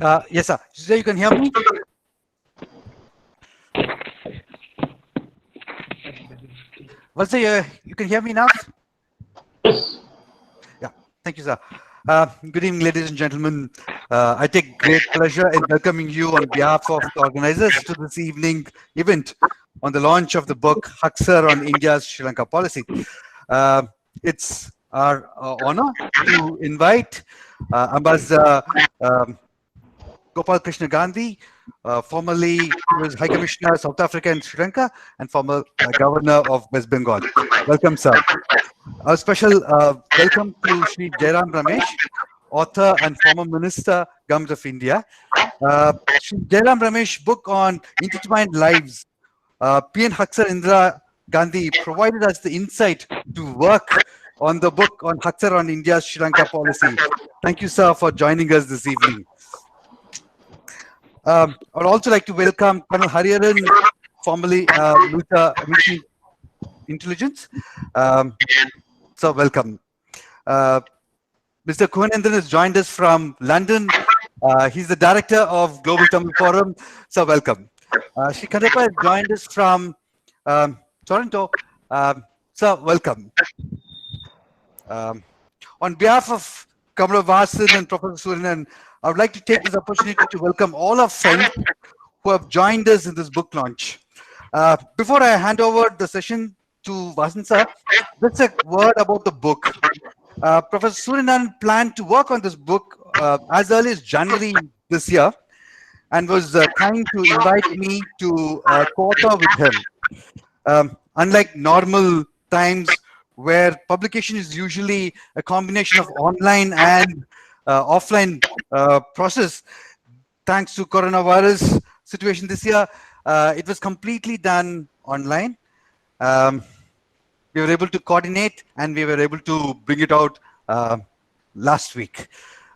Yes, sir. So you can hear me? You can hear me now? Yeah, thank you, sir. Good evening, ladies and gentlemen. I take great pleasure in welcoming you on behalf of the organizers to this evening event on the launch of the book Haksar on India's Sri Lanka policy. It's our honor to invite Ambassador Gopal Krishna Gandhi, formerly he was High Commissioner South Africa and Sri Lanka, and former Governor of West Bengal. Welcome, sir. A special welcome to Shri Jairam Ramesh, author and former Minister, Government of India. Shri Jairam Ramesh book on Intertwined Lives, N Haksar and Indira Gandhi provided us the insight to work on the book on Haksar on India's Sri Lanka policy. Thank you, sir, for joining us this evening. I would also like to welcome Colonel Hariharan, formerly Military Intelligence. So welcome. Mr. Kuhanendran has joined us from London. He's the director of Global Tamil Forum. So welcome. Shri Kadapa has joined us from Toronto. So welcome. On behalf of Kamala Vasan and Professor Suryanan, I would like to take this opportunity to welcome all our friends who have joined us in this book launch. Before I hand over the session to Vasan sir, just a word about the book. Professor Suryanan planned to work on this book as early as January this year and was kind to invite me to co-author with him. Unlike normal times where publication is usually a combination of online and offline process, thanks to coronavirus situation this year, it was completely done online. We were able to coordinate and we were able to bring it out last week.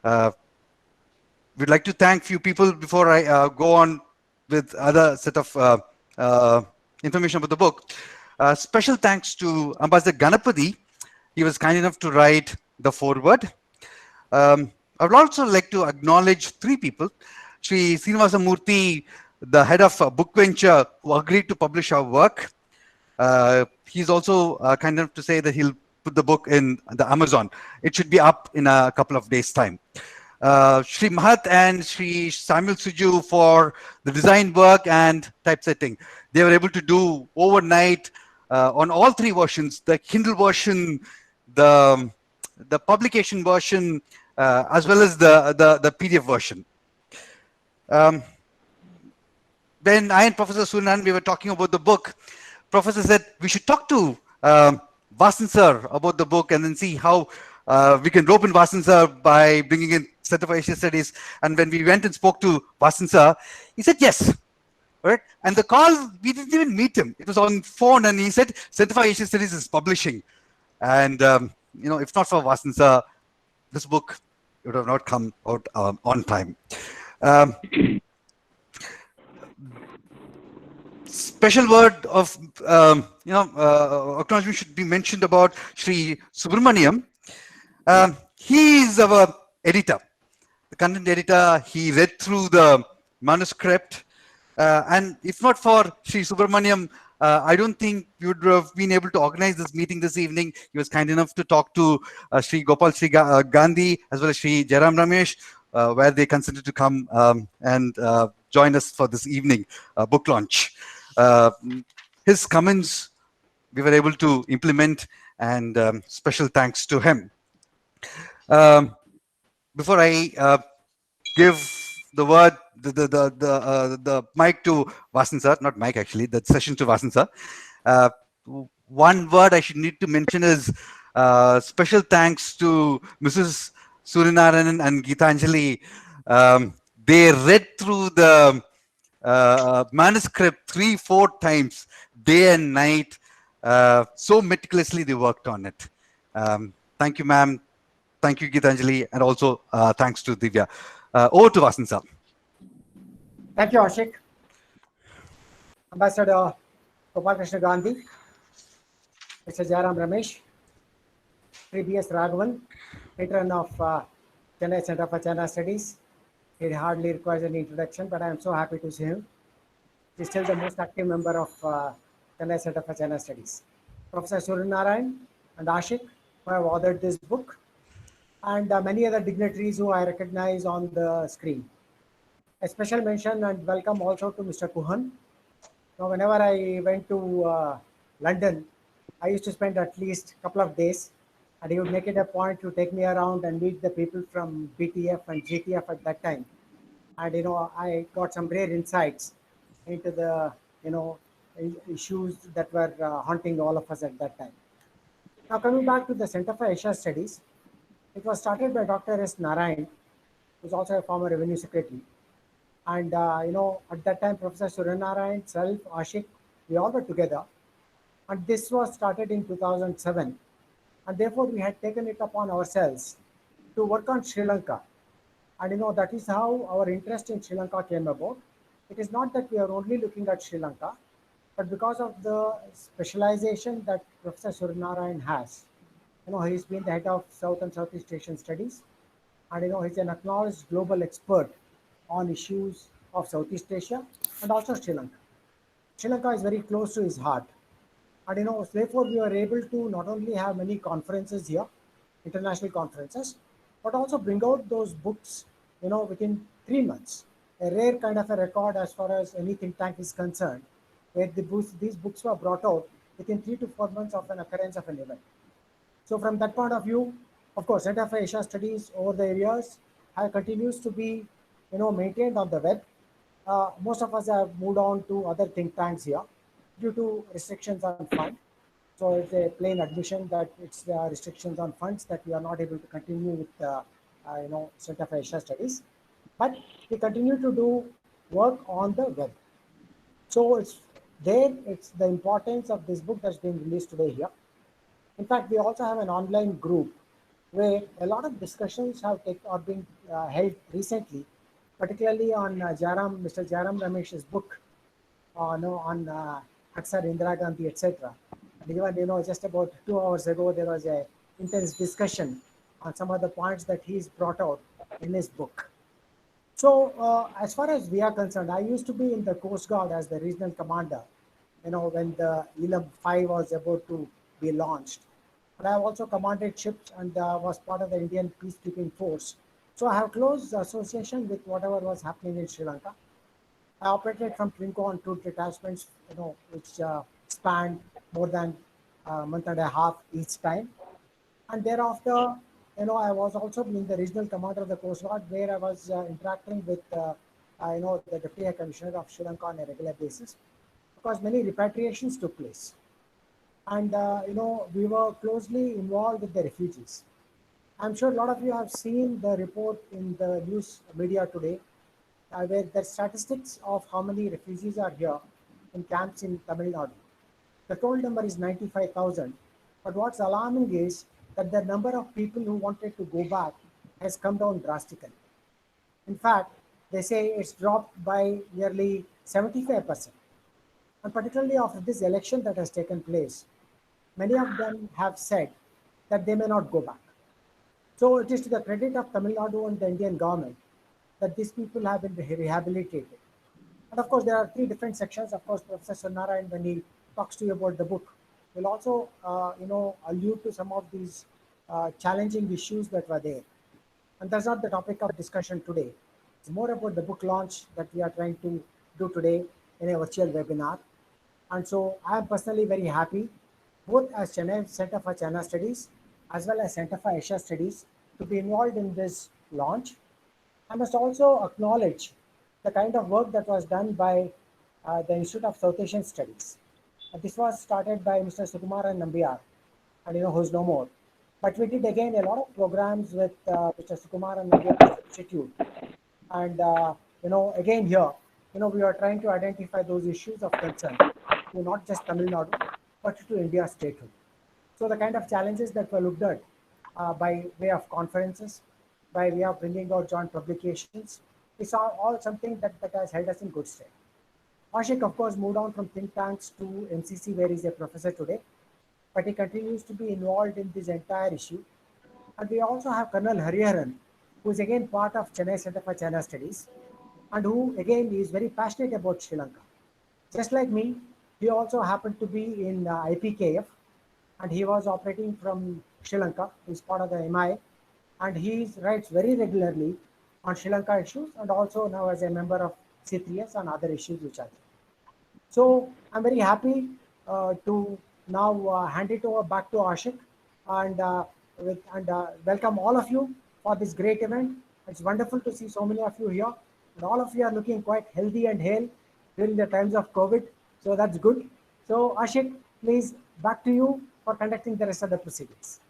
We'd like to thank few people before I go on with other set of information about the book. Special thanks to Ambassador Ganapati. He was kind enough to write the foreword. I would also like to acknowledge three people. Sri Srinivasa Murthy, the head of Book Venture, who agreed to publish our work. He's also kind enough to say that he'll put the book in the Amazon. It should be up in a couple of days' time. Sri Mahat and Sri Samuel Suju for the design work and typesetting. They were able to do overnight on all three versions, the Kindle version, the publication version, as well as the PDF version. When I and Professor Suryanan, we were talking about the book, Professor said we should talk to Vasan sir about the book and then see how we can rope in Vasan sir by bringing in Center for Asia Studies. And when we went and spoke to Vasan sir, he said yes. Right? And the call, we didn't even meet him. It was on phone, and he said Center for Asia Studies is publishing. And you know, if not for Vasan sir, this book would have not come out on time. Special word of acknowledgement should be mentioned about Sri Subramaniam. He is our editor, the content editor. He read through the manuscript, and if not for Sri Subramaniam, I don't think we would have been able to organize this meeting this evening. He was kind enough to talk to Sri Gopal Gandhi as well as Sri Jairam Ramesh, where they consented to come and join us for this evening book launch. His comments we were able to implement, and special thanks to him. Before I give the word, the mic to Vasan sir, not mic actually, the session to Vasan sir. One word I should need to mention is special thanks to Mrs. Suryanarayanan and Geetanjali. They read through the manuscript 3-4 times, day and night. So meticulously they worked on it. Thank you, ma'am. Thank you, Geetanjali, and also thanks to Divya. Over to Vasan sir. Thank you, Ashik. Ambassador Gopal Krishna Gandhi, Mr. Jairam Ramesh, Sri B.S. Raghavan, patron of Chennai Center for China Studies, He hardly requires any introduction, but I am so happy to see him. He's still the most active member of Chennai Center for China Studies. Professor Suryanarayanan and Ashik, who have authored this book, and many other dignitaries who I recognize on the screen. A special mention and welcome also to Mr. Kuhan. Now, whenever I went to London, I used to spend at least a couple of days, and he would make it a point to take me around and meet the people from BTF and GTF at that time. And I got some rare insights into the issues that were haunting all of us at that time. Now, coming back to the Center for Asia Studies, it was started by Dr. S. Narayan, who's also a former revenue secretary. And at that time, Professor Suryanarayan, self, Ashik, we all were together. And this was started in 2007. And therefore, we had taken it upon ourselves to work on Sri Lanka. And that is how our interest in Sri Lanka came about. It is not that we are only looking at Sri Lanka, but because of the specialization that Professor Suryanarayan has. He's been the head of South and Southeast Asian Studies, and he's an acknowledged global expert on issues of Southeast Asia and also Sri Lanka. Sri Lanka is very close to his heart, and therefore we were able to not only have many conferences here, international conferences, but also bring out those books, within 3 months. A rare kind of a record as far as any think tank is concerned, where these books were brought out within 3 to 4 months of an occurrence of an event. So from that point of view, of course, Center for Asia Studies over the years continues to be, maintained on the web. Most of us have moved on to other think tanks here due to restrictions on fund. So it's a plain admission that it's the restrictions on funds that we are not able to continue with Center for Asia Studies. But we continue to do work on the web. So it's the importance of this book that's being released today here. In fact, we also have an online group where a lot of discussions are being held recently, particularly on Mr. Jairam Ramesh's book on Haksar, Indira Gandhi, etc. And even just about 2 hours ago, there was a intense discussion on some of the points that he's brought out in his book. So, as far as we are concerned, I used to be in the Coast Guard as the regional commander, when the Elam 5 was about to be launched. But I have also commanded ships and was part of the Indian peacekeeping force. So I have close association with whatever was happening in Sri Lanka. I operated from Trinco on 2 detachments, which spanned more than a month and a half each time. And thereafter, I was also being the regional commander of the Coast Guard, where I was interacting with, the Deputy High Commissioner of Sri Lanka on a regular basis, because many repatriations took place. And, we were closely involved with the refugees. I'm sure a lot of you have seen the report in the news media today, where the statistics of how many refugees are here in camps in Tamil Nadu. The total number is 95,000. But what's alarming is that the number of people who wanted to go back has come down drastically. In fact, they say it's dropped by nearly 75%. And particularly after this election that has taken place, many of them have said that they may not go back. So it is to the credit of Tamil Nadu and the Indian government that these people have been rehabilitated. And of course, there are 3 different sections. Of course, Professor Narayan, when he talks to you about the book, will also, allude to some of these challenging issues that were there. And that's not the topic of discussion today. It's more about the book launch that we are trying to do today in a virtual webinar. And so I am personally very happy, both as Chennai Center for China Studies as well as Center for Asia Studies, to be involved in this launch. I must also acknowledge the kind of work that was done by the Institute of South Asian Studies. This was started by Mr. Sukumaran Nambiar, and who's no more. But we did again a lot of programs with Mr. Sukumaran Nambiar Institute. And, again here, we are trying to identify those issues of concern to not just Tamil Nadu, but to India statehood. So the kind of challenges that were looked at by way of conferences, by way of bringing out joint publications, is all something that has held us in good stead. Ashik, of course, moved on from think tanks to MCC, where he's a professor today, but he continues to be involved in this entire issue. And we also have Colonel Hariharan, who is again part of Chennai Center for China Studies, and who again is very passionate about Sri Lanka. Just like me, he also happened to be in IPKF, and he was operating from Sri Lanka. He's part of the MI, and he writes very regularly on Sri Lanka issues, and also now as a member of C3S and other issues which are there. So I'm very happy to now hand it over back to Ashik, and welcome all of you for this great event. It's wonderful to see so many of you here, and all of you are looking quite healthy and hale during the times of COVID. So that's good. So Ashik, please back to you for conducting the rest of the proceedings.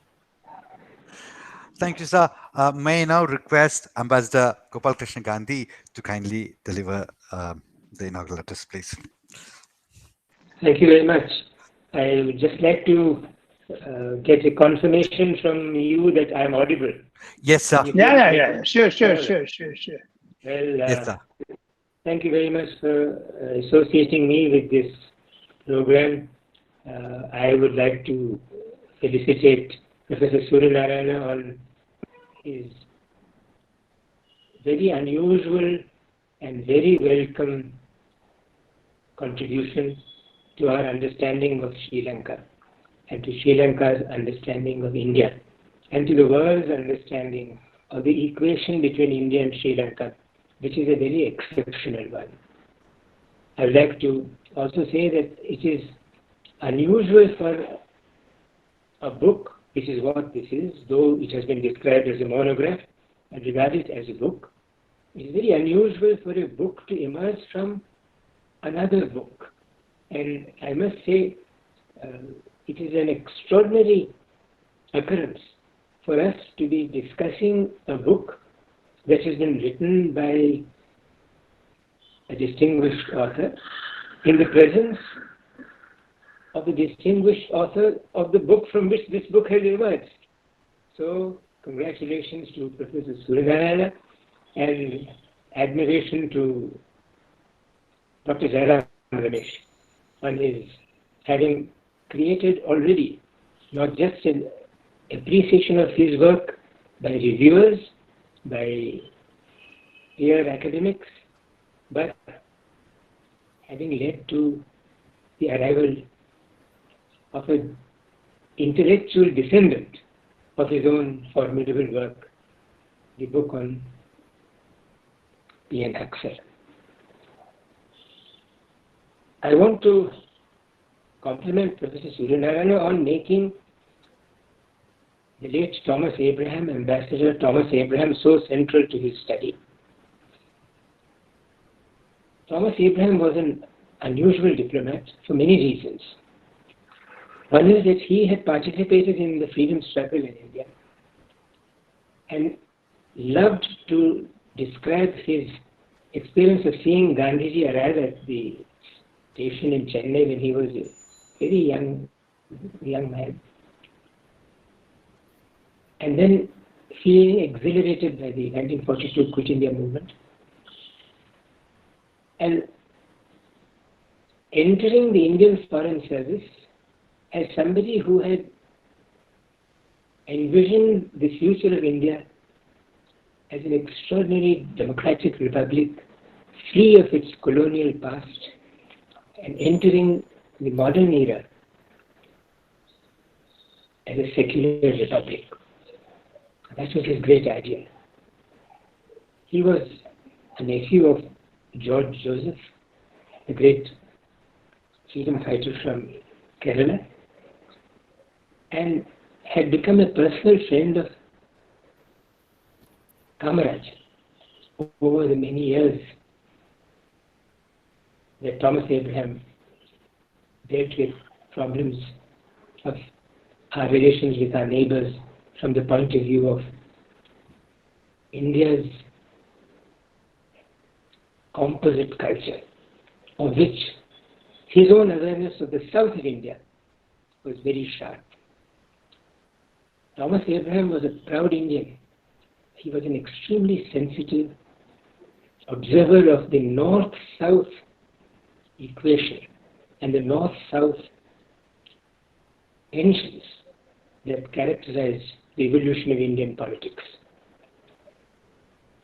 Thank you, sir. May I now request Ambassador Gopal Krishna Gandhi to kindly deliver the inaugural address, please. Thank you very much. I would just like to get a confirmation from you that I am audible. Yes, sir. Yeah. Sure. Well, Yes, sir. thank you very much for associating me with this program. I would like to felicitate Professor Suryanarayanan on his very unusual and very welcome contribution to our understanding of Sri Lanka and to Sri Lanka's understanding of India and to the world's understanding of the equation between India and Sri Lanka, which is a very exceptional one. I would like to also say that it is unusual for a book, which is what this is, though it has been described as a monograph and regarded as a book. It is very unusual for a book to emerge from another book. And I must say, it is an extraordinary occurrence for us to be discussing a book that has been written by a distinguished author in the presence of the distinguished author of the book from which this book has emerged. So, congratulations to Professor Suryanarayanan and admiration to Dr. Jairam Ramesh on his having created already not just an appreciation of his work by reviewers, by peer academics, but having led to the arrival of an intellectual descendant of his own formidable work, the book on N Haksar. I want to compliment Professor Suryanarayanan on making the late Thomas Abraham, Ambassador Thomas Abraham, so central to his study. Thomas Abraham was an unusual diplomat for many reasons. One is that he had participated in the freedom struggle in India and loved to describe his experience of seeing Gandhiji arrive at the station in Chennai when he was a very young man. And then feeling exhilarated by the 1942 Quit India movement and entering the Indian Foreign Service as somebody who had envisioned the future of India as an extraordinary democratic republic, free of its colonial past, and entering the modern era as a secular republic. That was his great idea. He was a nephew of George Joseph, the great freedom fighter from Kerala, and had become a personal friend of Kamaraj over the many years that Thomas Abraham dealt with problems of our relations with our neighbors from the point of view of India's composite culture, of which his own awareness of the south of India was very sharp. Thomas Abraham was a proud Indian. He was an extremely sensitive observer of the north-south equation and the north-south tensions that characterized the evolution of Indian politics.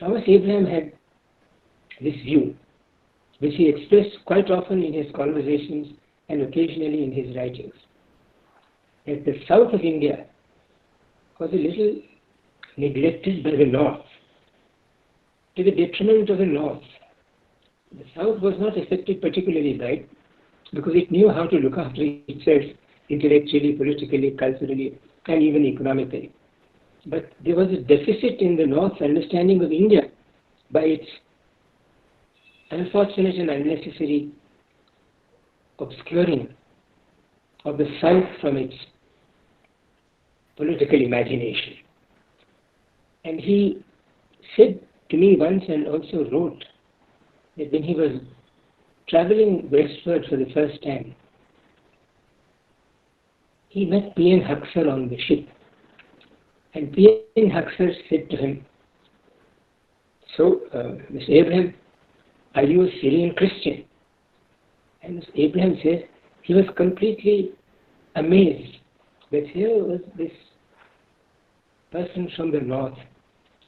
Thomas Abraham had this view, which he expressed quite often in his conversations and occasionally in his writings, that the south of India was a little neglected by the north, to the detriment of the north. The south was not affected particularly by it because it knew how to look after itself intellectually, politically, culturally, and even economically. But there was a deficit in the north's understanding of India by its unfortunate and unnecessary obscuring of the south from its political imagination. And he said to me once, and also wrote, that when he was traveling westward for the first time, he met N Haksar on the ship. And N Haksar said to him, "So, Mr. Abraham, are you a Syrian Christian?" And Mr. Abraham says he was completely amazed that here was this person from the north,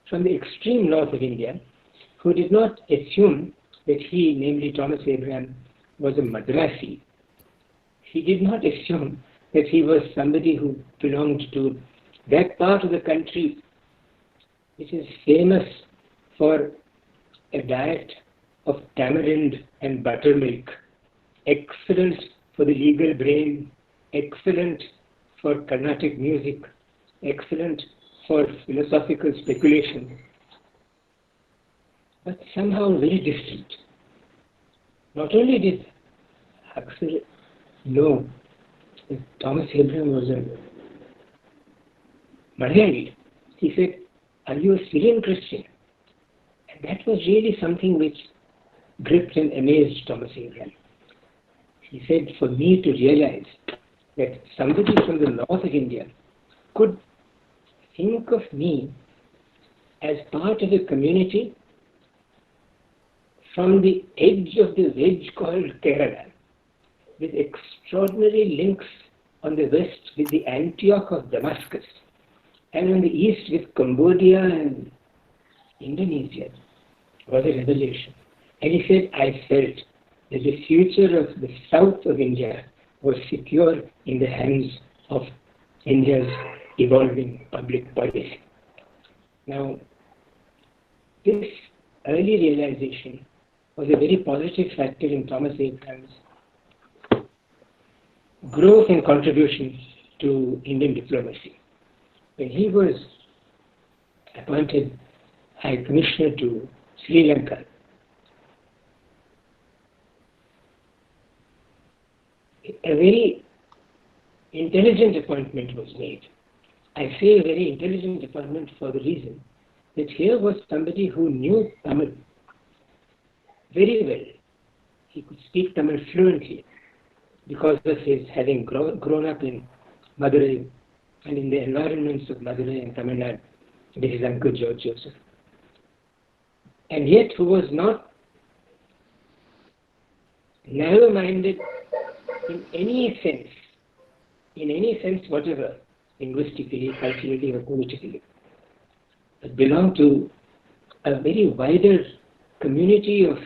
from the extreme north of India, who did not assume that he, namely Thomas Abraham, was a Madrasi. He did not assume that he was somebody who belonged to that part of the country which is famous for a diet of tamarind and buttermilk, excellent for the legal brain, excellent for Carnatic music, excellent for philosophical speculation, but somehow very distant. Not only did Haksar know that Thomas Abraham was a Malayali, he said, "Are you a Syrian Christian?" And that was really something which gripped and amazed Thomas Abraham. He said, for me to realize that somebody from the north of India could think of me as part of a community from the edge of the wedge called Kerala, with extraordinary links on the west with the Antioch of Damascus, and on the east with Cambodia and Indonesia, was a revelation. And he said, I felt that the future of the south of India was secure in the hands of India's evolving public policy. Now, this early realization was a very positive factor in Thomas Abraham's growth and contribution to Indian diplomacy. When he was appointed High Commissioner to Sri Lanka, a very intelligent appointment was made. I say a very intelligent appointment for the reason that here was somebody who knew Tamil very well. He could speak Tamil fluently because of his having grown up in Madurai and in the environments of Madurai and Tamil Nadu with his uncle George Joseph. And yet who was not narrow-minded in any sense whatever, linguistically, culturally or politically, but belonged to a very wider community of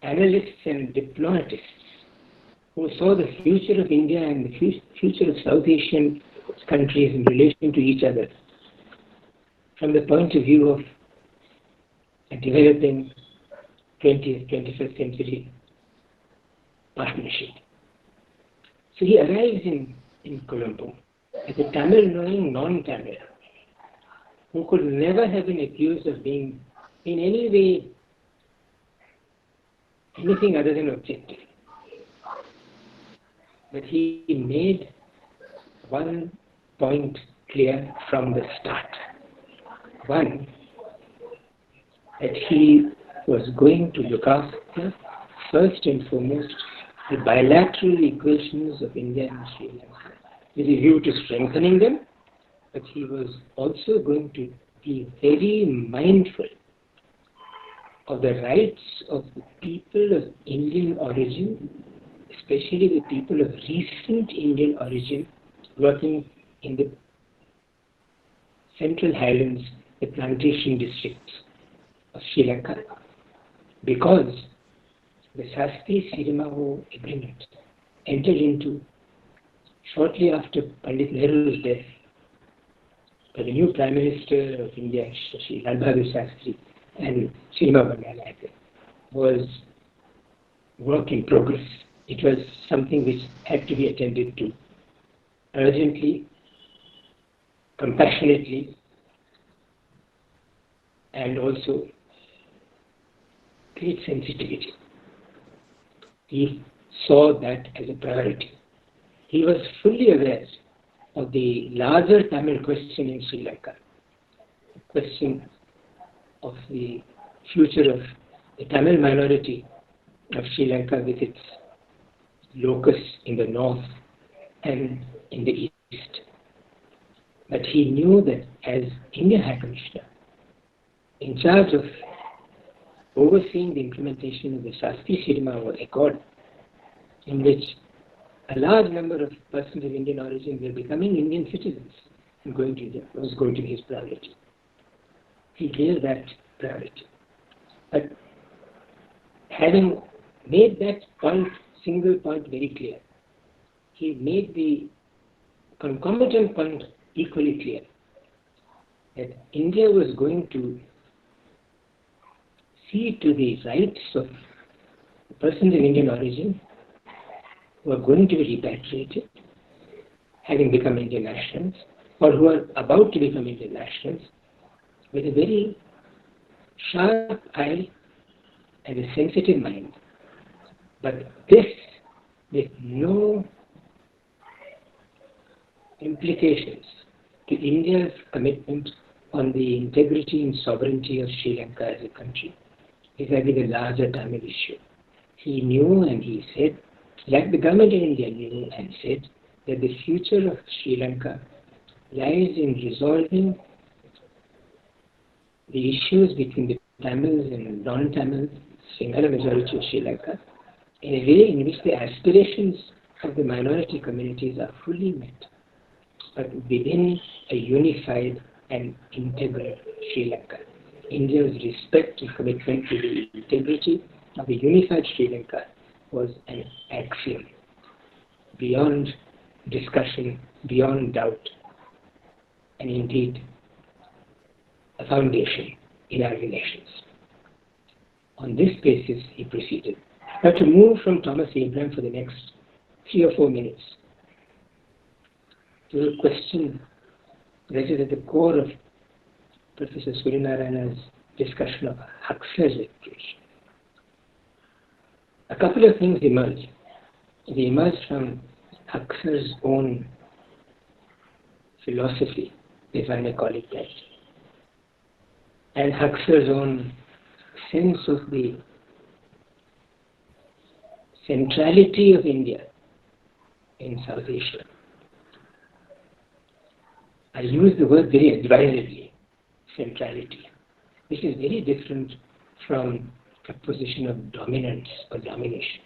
analysts and diplomatists who saw the future of India and the future of South Asian countries in relation to each other from the point of view of a developing 20th, 21st century partnership. So he arrives in Colombo as a Tamil-knowing non-Tamil who could never have been accused of being in any way anything other than objective. But he made one point clear from the start. One, that he was going to look after, first and foremost, the bilateral equations of India and Sri Lanka, with a view to strengthening them, but he was also going to be very mindful of the rights of the people of Indian origin, especially the people of recent Indian origin working in the Central Highlands the plantation districts of Sri Lanka, because the CAS-C3S agreement entered into shortly after Pandit Nehru's death by the new Prime Minister of India, Shri Lal Bahadur Shastri, and Srinivasa Bandaranaike, was work in progress. It was something which had to be attended to urgently, compassionately, and also great sensitivity. He saw that as a priority. He was fully aware of the larger Tamil question in Sri Lanka, the question of the future of the Tamil minority of Sri Lanka with its locus in the north and in the east. But he knew that as Indian High Commissioner, in charge of overseeing the implementation of the CAS-C3S Accord, in which a large number of persons of Indian origin were becoming Indian citizens and going to India, was going to be his priority. He gave that priority. But having made that point, single point very clear, he made the concomitant point equally clear, that India was going to see to the rights of persons of Indian origin who are going to be repatriated, having become Indian nationals, or who are about to become Indian nationals, with a very sharp eye and a sensitive mind. But this with no implications to India's commitment on the integrity and sovereignty of Sri Lanka as a country, vis-à-vis the larger Tamil issue. He knew and he said, like the government in India knew and said, that the future of Sri Lanka lies in resolving the issues between the Tamils and non-Tamils, Sinhala majority of Sri Lanka, in a way in which the aspirations of the minority communities are fully met, but within a unified and integral Sri Lanka. India's respect and commitment to the integrity of a unified Sri Lanka was an axiom, beyond discussion, beyond doubt, and indeed a foundation in our relations. On this basis, he proceeded. Now to move from Thomas Abraham for the next 3 or 4 minutes to a question that is at the core of Professor Suryanarayanan's discussion of Haksar's education. A couple of things emerge. They emerge from Haksar's own philosophy, if I may call it that, and Haksar's own sense of the centrality of India in South Asia. I use the word very advisedly, centrality, which is very different from a position of dominance or domination.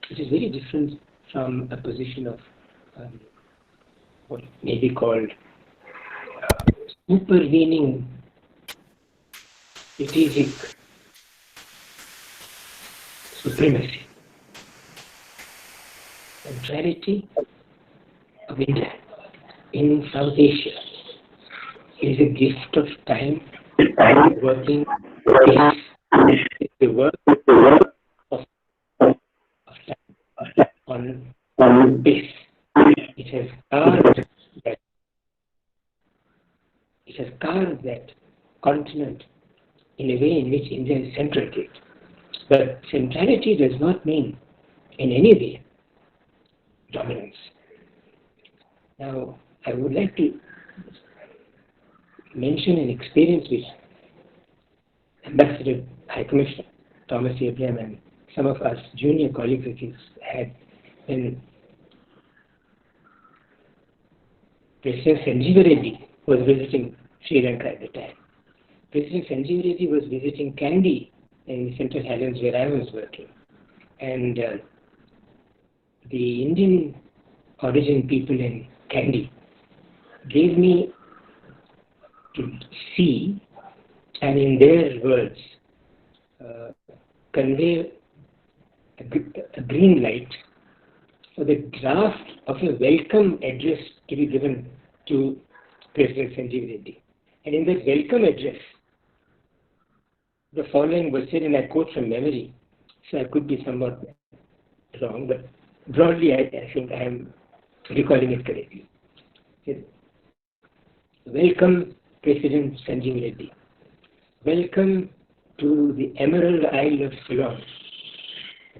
It is very different from a position of what may be called supervening strategic supremacy. Centrality of India in South Asia is a gift of time, working with the work of time on base. It has carved that continent in a way in which India is central to it. But centrality does not mean in any way dominance. Now, I would like to mention an experience which Ambassador High Commissioner Thomas Abraham and some of us junior colleagues of his had when President Sanjeev Reddy was visiting Sri Lanka at the time. President Sanjeev Reddy was visiting Kandy in the Central Highlands where I was working. And the Indian origin people in Kandy gave me to see and in their words, convey a green light for the draft of a welcome address to be given to President Sanjeev Reddy. And in that welcome address, the following was said, and I quote from memory, so I could be somewhat wrong, but broadly I think I am recalling it correctly. Welcome, President Sanjeev Reddy. Welcome to the Emerald Isle of Ceylon.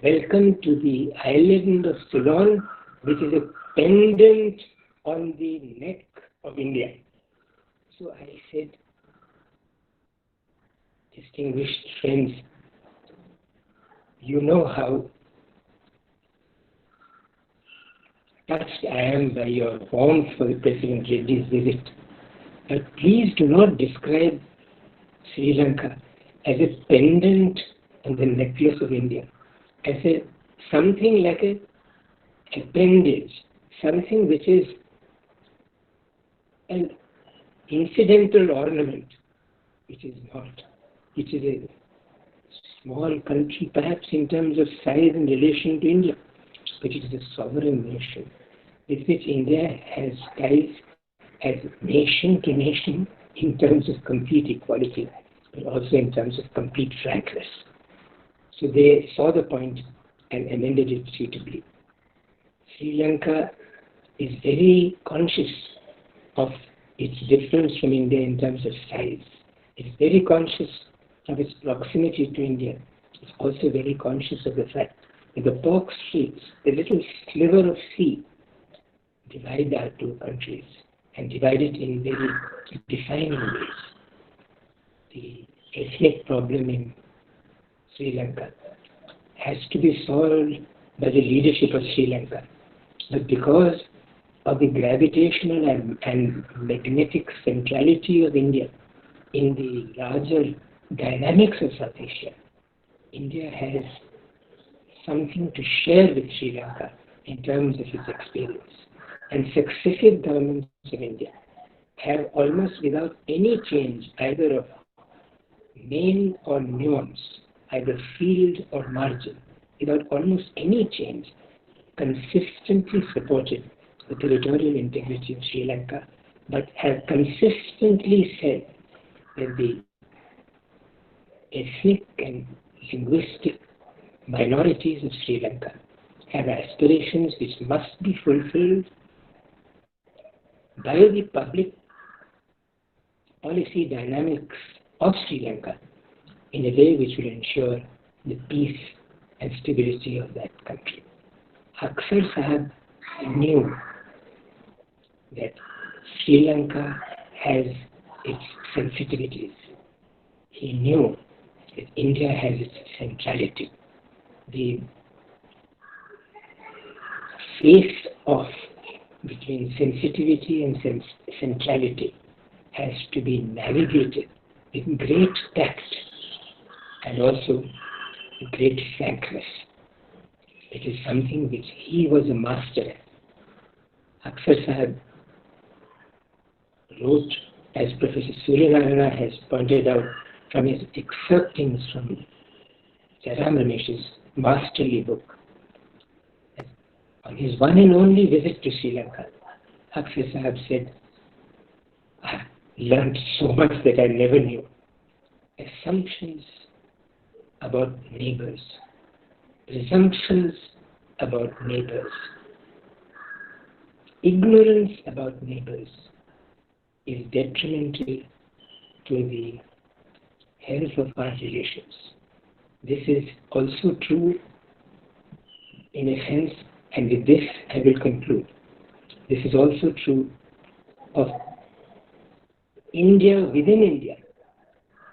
Welcome to the island of Ceylon, which is a pendant on the neck of India. So I said, distinguished friends, you know how touched I am by your warmth for the President Reddy's visit. But please do not describe Sri Lanka as a pendant on the necklace of India, as something like an appendage, something which is an incidental ornament, which is not. It is a small country, perhaps in terms of size in relation to India, but it is a sovereign nation with which India has ties as nation to nation in terms of complete equality, but also in terms of complete frankness. So they saw the point and amended it suitably. Sri Lanka is very conscious of its difference from India in terms of size. It's very conscious of its proximity to India. It's also very conscious of the fact that the Palk Strait, the little sliver of sea, divide our two countries and divide it in very defining ways. The ethnic problem in Sri Lanka has to be solved by the leadership of Sri Lanka. But because of the gravitational and magnetic centrality of India in the larger dynamics of South Asia, India has something to share with Sri Lanka in terms of its experience. And successive governments of India have almost without any change, either of name or nuance, either field or margin, without almost any change, consistently supported the territorial integrity of Sri Lanka, but have consistently said that the ethnic and linguistic minorities of Sri Lanka have aspirations which must be fulfilled by the public policy dynamics of Sri Lanka in a way which will ensure the peace and stability of that country. Haksar Sahab knew that Sri Lanka has its sensitivities. He knew that India has its centrality. The face-off between sensitivity and centrality has to be navigated with great tact and also great frankness. It is something which he was a master at. Haksar Sahab wrote, as Professor Suryanarayanan has pointed out from his excerptings from Jairam Ramesh's masterly book, on his one and only visit to Sri Lanka, Haksar Sahab said, I learned so much that I never knew. Assumptions about neighbors, presumptions about neighbors, ignorance about neighbors is detrimental to the health of our relations. This is also true in a sense, and with this I will conclude. This is also true of India within India.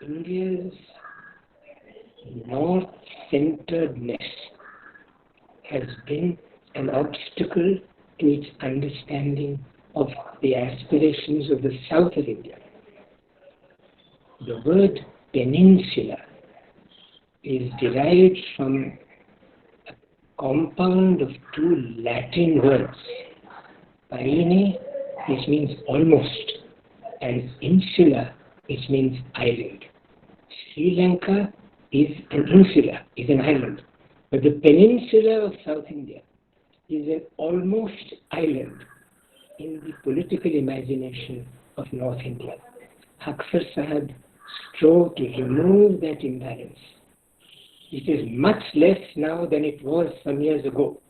India's north-centeredness has been an obstacle to its understanding of the aspirations of the south of India. The word peninsula is derived from a compound of two Latin words, paline, which means almost, and insula, which means island. Sri Lanka is an insula, is an island, but the peninsula of South India is an almost island in the political imagination of North India. Haksar Sahib strove to remove that imbalance. It is much less now than it was some years ago.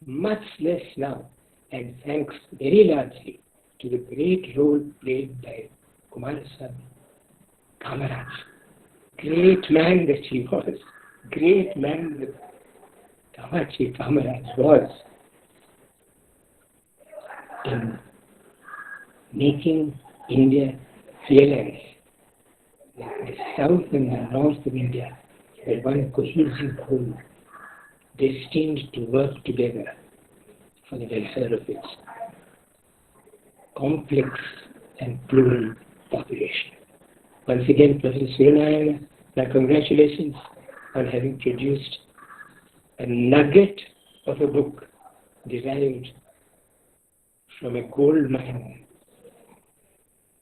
Much less now, and thanks very largely to the great role played by Kumaraswamy, Kamaraj. Great man that he was. Great man that Kamachi Kamaraj was in making India realize that the south and the north of India were one cohesive whole, destined to work together for the welfare of its complex and plural population. Once again, Professor Suryanarayanan, my congratulations on having produced a nugget of a book derived from a gold mine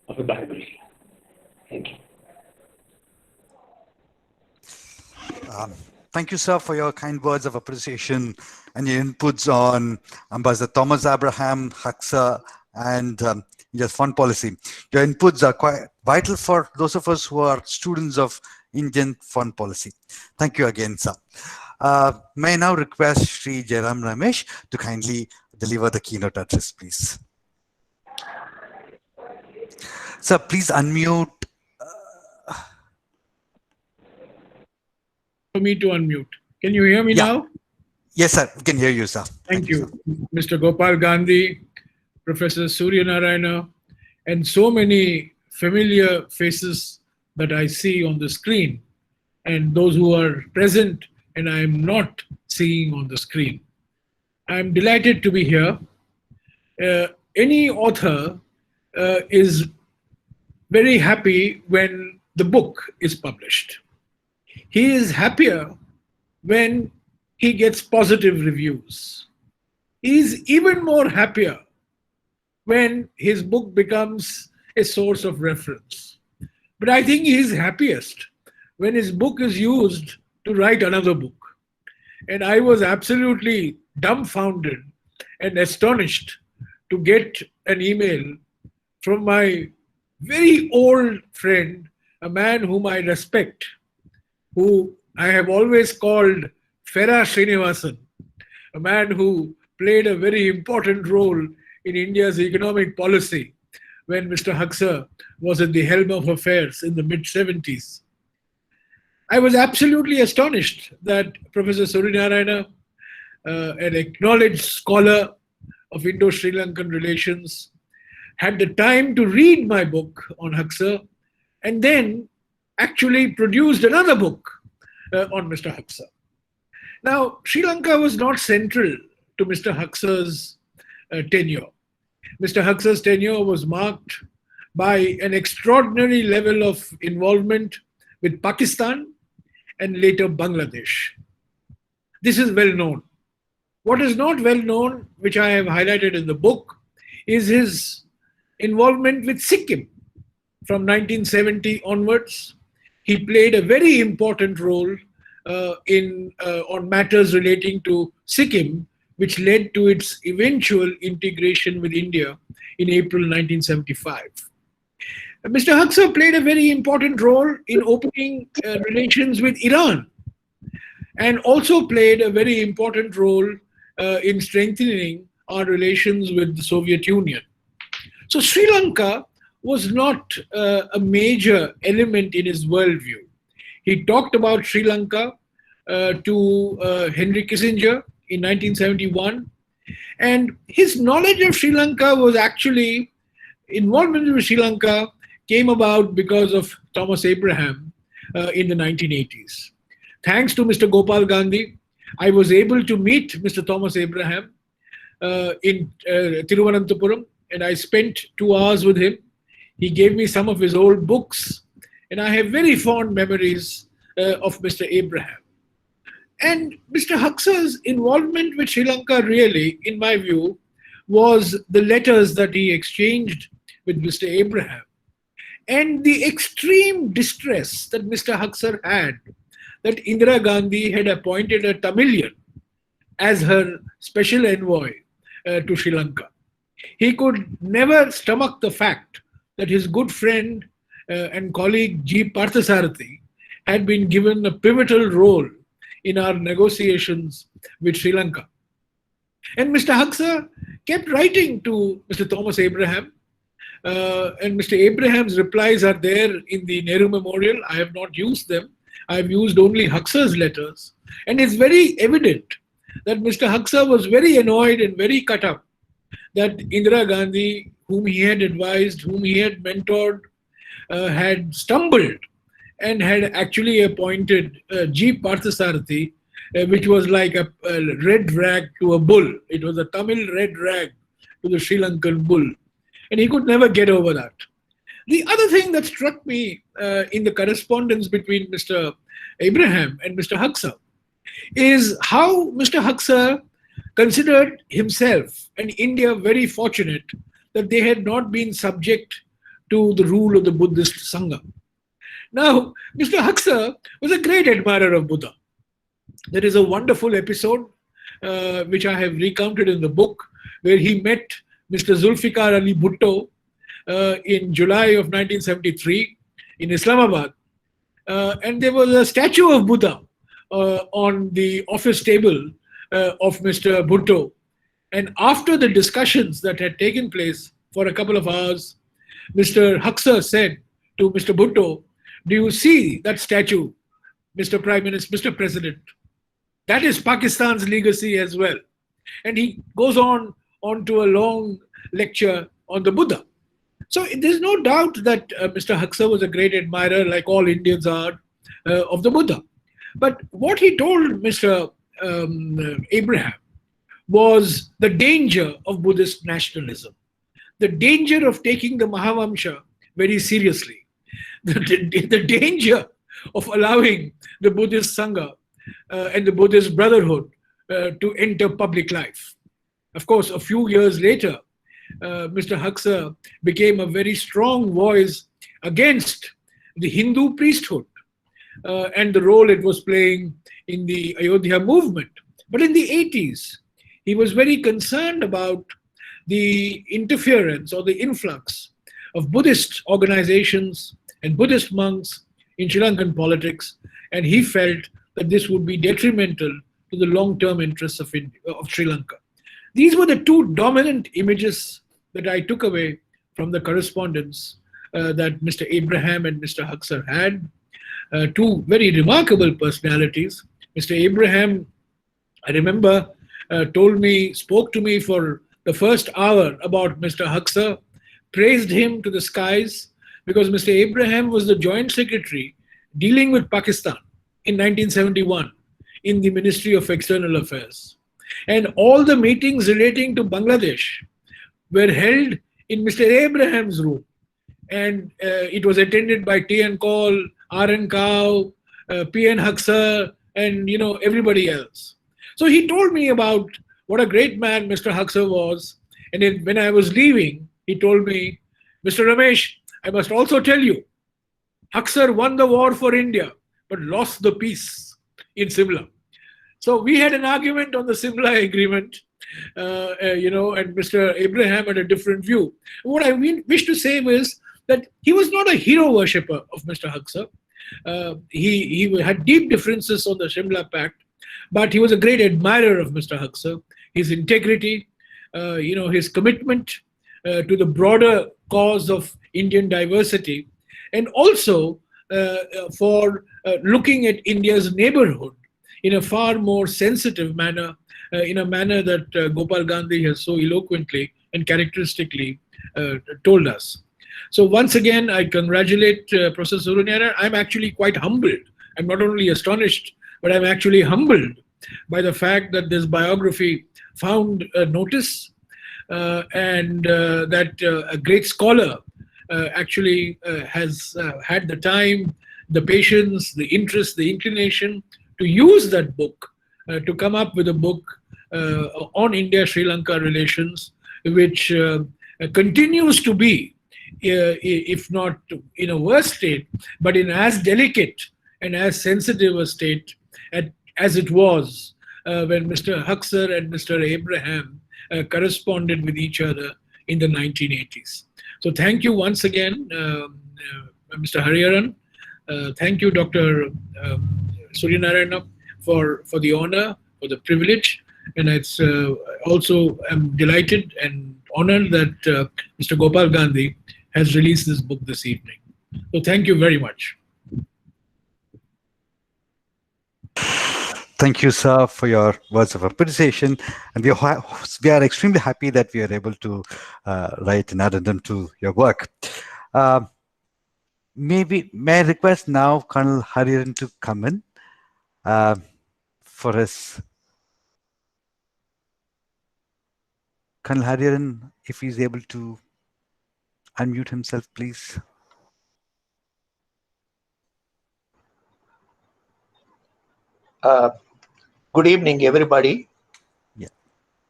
of a biography. Thank you. Thank you, sir, for your kind words of appreciation and your inputs on Ambassador Thomas Abraham, Haksar, and yes, foreign policy. Your inputs are quite vital for those of us who are students of Indian foreign policy. Thank you again, sir. May I now request Sri Jairam Ramesh to kindly deliver the keynote address, please. Sir, please unmute. For me to unmute. Can you hear me now? Yes, sir. We can hear you, sir. Thank you. Mr. Gopal Gandhi, Professor Suryanarayanan, and so many familiar faces that I see on the screen, and those who are present and I am not seeing on the screen. I'm delighted to be here. Any author is very happy when the book is published. He is happier when he gets positive reviews. He is even more happier when his book becomes a source of reference. But I think he is happiest when his book is used to write another book. And I was absolutely dumbfounded and astonished to get an email from my very old friend, a man whom I respect, who I have always called Fera Srinivasan, a man who played a very important role in India's economic policy when Mr. Haksar was at the helm of affairs in the mid-70s. I was absolutely astonished that Professor Suryanarayanan, an acknowledged scholar of Indo-Sri Lankan relations, had the time to read my book on Haksar and then actually produced another book on Mr. Haksar. Now, Sri Lanka was not central to Mr. Haksar's tenure. Mr. Haksar's tenure was marked by an extraordinary level of involvement with Pakistan and later Bangladesh. This is well known. What is not well known, which I have highlighted in the book, is his involvement with Sikkim. From 1970 onwards, he played a very important role on matters relating to Sikkim, which led to its eventual integration with India in April 1975. Mr. Haksar played a very important role in opening relations with Iran, and also played a very important role in strengthening our relations with the Soviet Union. So Sri Lanka was not a major element in his worldview. He talked about Sri Lanka to Henry Kissinger in 1971, and his knowledge of Sri Lanka was actually, involvement with Sri Lanka came about because of Thomas Abraham in the 1980s. Thanks to Mr. Gopal Gandhi, I was able to meet Mr. Thomas Abraham in Thiruvananthapuram, and I spent 2 hours with him. He gave me some of his old books, and I have very fond memories of Mr. Abraham. And Mr. Haksar's involvement with Sri Lanka really, in my view, was the letters that he exchanged with Mr. Abraham and the extreme distress that Mr. Haksar had that Indira Gandhi had appointed a Tamilian as her special envoy to Sri Lanka. He could never stomach the fact that his good friend and colleague G. Parthasarathi had been given a pivotal role in our negotiations with Sri Lanka. And Mr. Haksar kept writing to Mr. Thomas Abraham, and Mr. Abraham's replies are there in the Nehru Memorial. I have not used them. I have used only Haksar's letters. And it's very evident that Mr. Haksar was very annoyed and very cut up that Indira Gandhi, whom he had advised, whom he had mentored, had stumbled and had actually appointed G. Parthasarathi, which was like a red rag to a bull. It was a Tamil red rag to the Sri Lankan bull. And he could never get over that. The other thing that struck me in the correspondence between Mr. Abraham and Mr. Haksar is how Mr. Haksar considered himself and India very fortunate that they had not been subject to the rule of the Buddhist Sangha. Now, Mr. Haksar was a great admirer of Buddha. There is a wonderful episode which I have recounted in the book where he met Mr. Zulfikar Ali Bhutto in July of 1973 in Islamabad. And there was a statue of Buddha on the office table of Mr. Bhutto. And after the discussions that had taken place for a couple of hours, Mr. Haksar said to Mr. Bhutto, "Do you see that statue, Mr. Prime Minister, Mr. President? That is Pakistan's legacy as well." And he goes on to a long lecture on the Buddha. So there's no doubt that Mr. Haksar was a great admirer, like all Indians are, of the Buddha. But what he told Mr. Abraham was the danger of Buddhist nationalism, the danger of taking the Mahavamsha very seriously, the danger of allowing the Buddhist Sangha and the Buddhist Brotherhood to enter public life. Of course, a few years later, Mr. Haksar became a very strong voice against the Hindu priesthood and the role it was playing in the Ayodhya movement. But in the 80s, he was very concerned about the interference or the influx of Buddhist organizations and Buddhist monks in Sri Lankan politics, and he felt that this would be detrimental to the long-term interests of Sri Lanka. These were the two dominant images that I took away from the correspondence that Mr. Abraham and Mr. Haksar had. Two very remarkable personalities. Mr. Abraham, I remember, spoke to me for the first hour about Mr. Haksar, praised him to the skies, because Mr. Abraham was the Joint Secretary dealing with Pakistan in 1971 in the Ministry of External Affairs. And all the meetings relating to Bangladesh were held in Mr. Abraham's room. And it was attended by T.N. Kaul, R.N. Kao, P.N. Haksar, and everybody else. So he told me about what a great man Mr. Haksar was. And then when I was leaving, he told me, "Mr. Ramesh, I must also tell you, Haksar won the war for India, but lost the peace in Simla." So we had an argument on the Simla agreement, and Mr. Abraham had a different view. What I wish to say was that he was not a hero worshipper of Mr. Haksar. He had deep differences on the Simla Pact, but he was a great admirer of Mr. Haksar, his integrity, his commitment to the broader cause of Indian diversity, and also for looking at India's neighborhood in a far more sensitive manner, in a manner that Gopal Gandhi has so eloquently and characteristically told us. So once again, I congratulate Professor Suryanarayanan. I'm actually quite humbled. I'm not only astonished, but I'm actually humbled by the fact that this biography found notice and that a great scholar actually has had the time, the patience, the interest, the inclination to use that book, to come up with a book on India-Sri Lanka relations, which continues to be if not in a worse state, but in as delicate and as sensitive a state as it was when Mr. Haksar and Mr. Abraham corresponded with each other in the 1980s. So thank you once again, Mr. Hariharan. Thank you, Dr. Suryanarayanan, for the honor, for the privilege. And it's also, I'm delighted and honored that Mr. Gopal Gandhi has released this book this evening. So thank you very much. Thank you, sir, for your words of appreciation. And we are extremely happy that we are able to write an addendum to your work. May I request now Colonel Hariharan to come in for his. Colonel Hariharan, if he's able to unmute himself, please. Good evening, everybody. Yeah.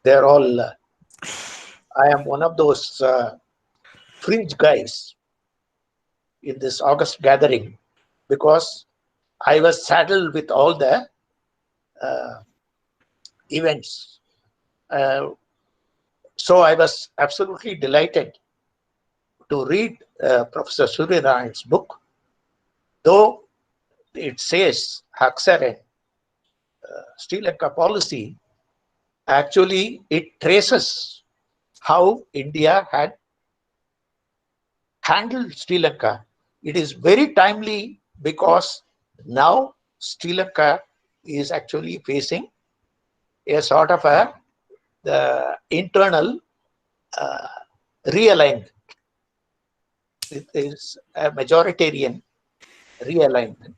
They're all, I am one of those fringe guys in this August gathering because I was saddled with all the events. So I was absolutely delighted to read Professor Suryanarayan's book, though it says Haksar and Sri Lanka policy. Actually, it traces how India had handled Sri Lanka. It is very timely because now Sri Lanka is actually facing a sort of the internal realignment. It is a majoritarian realignment,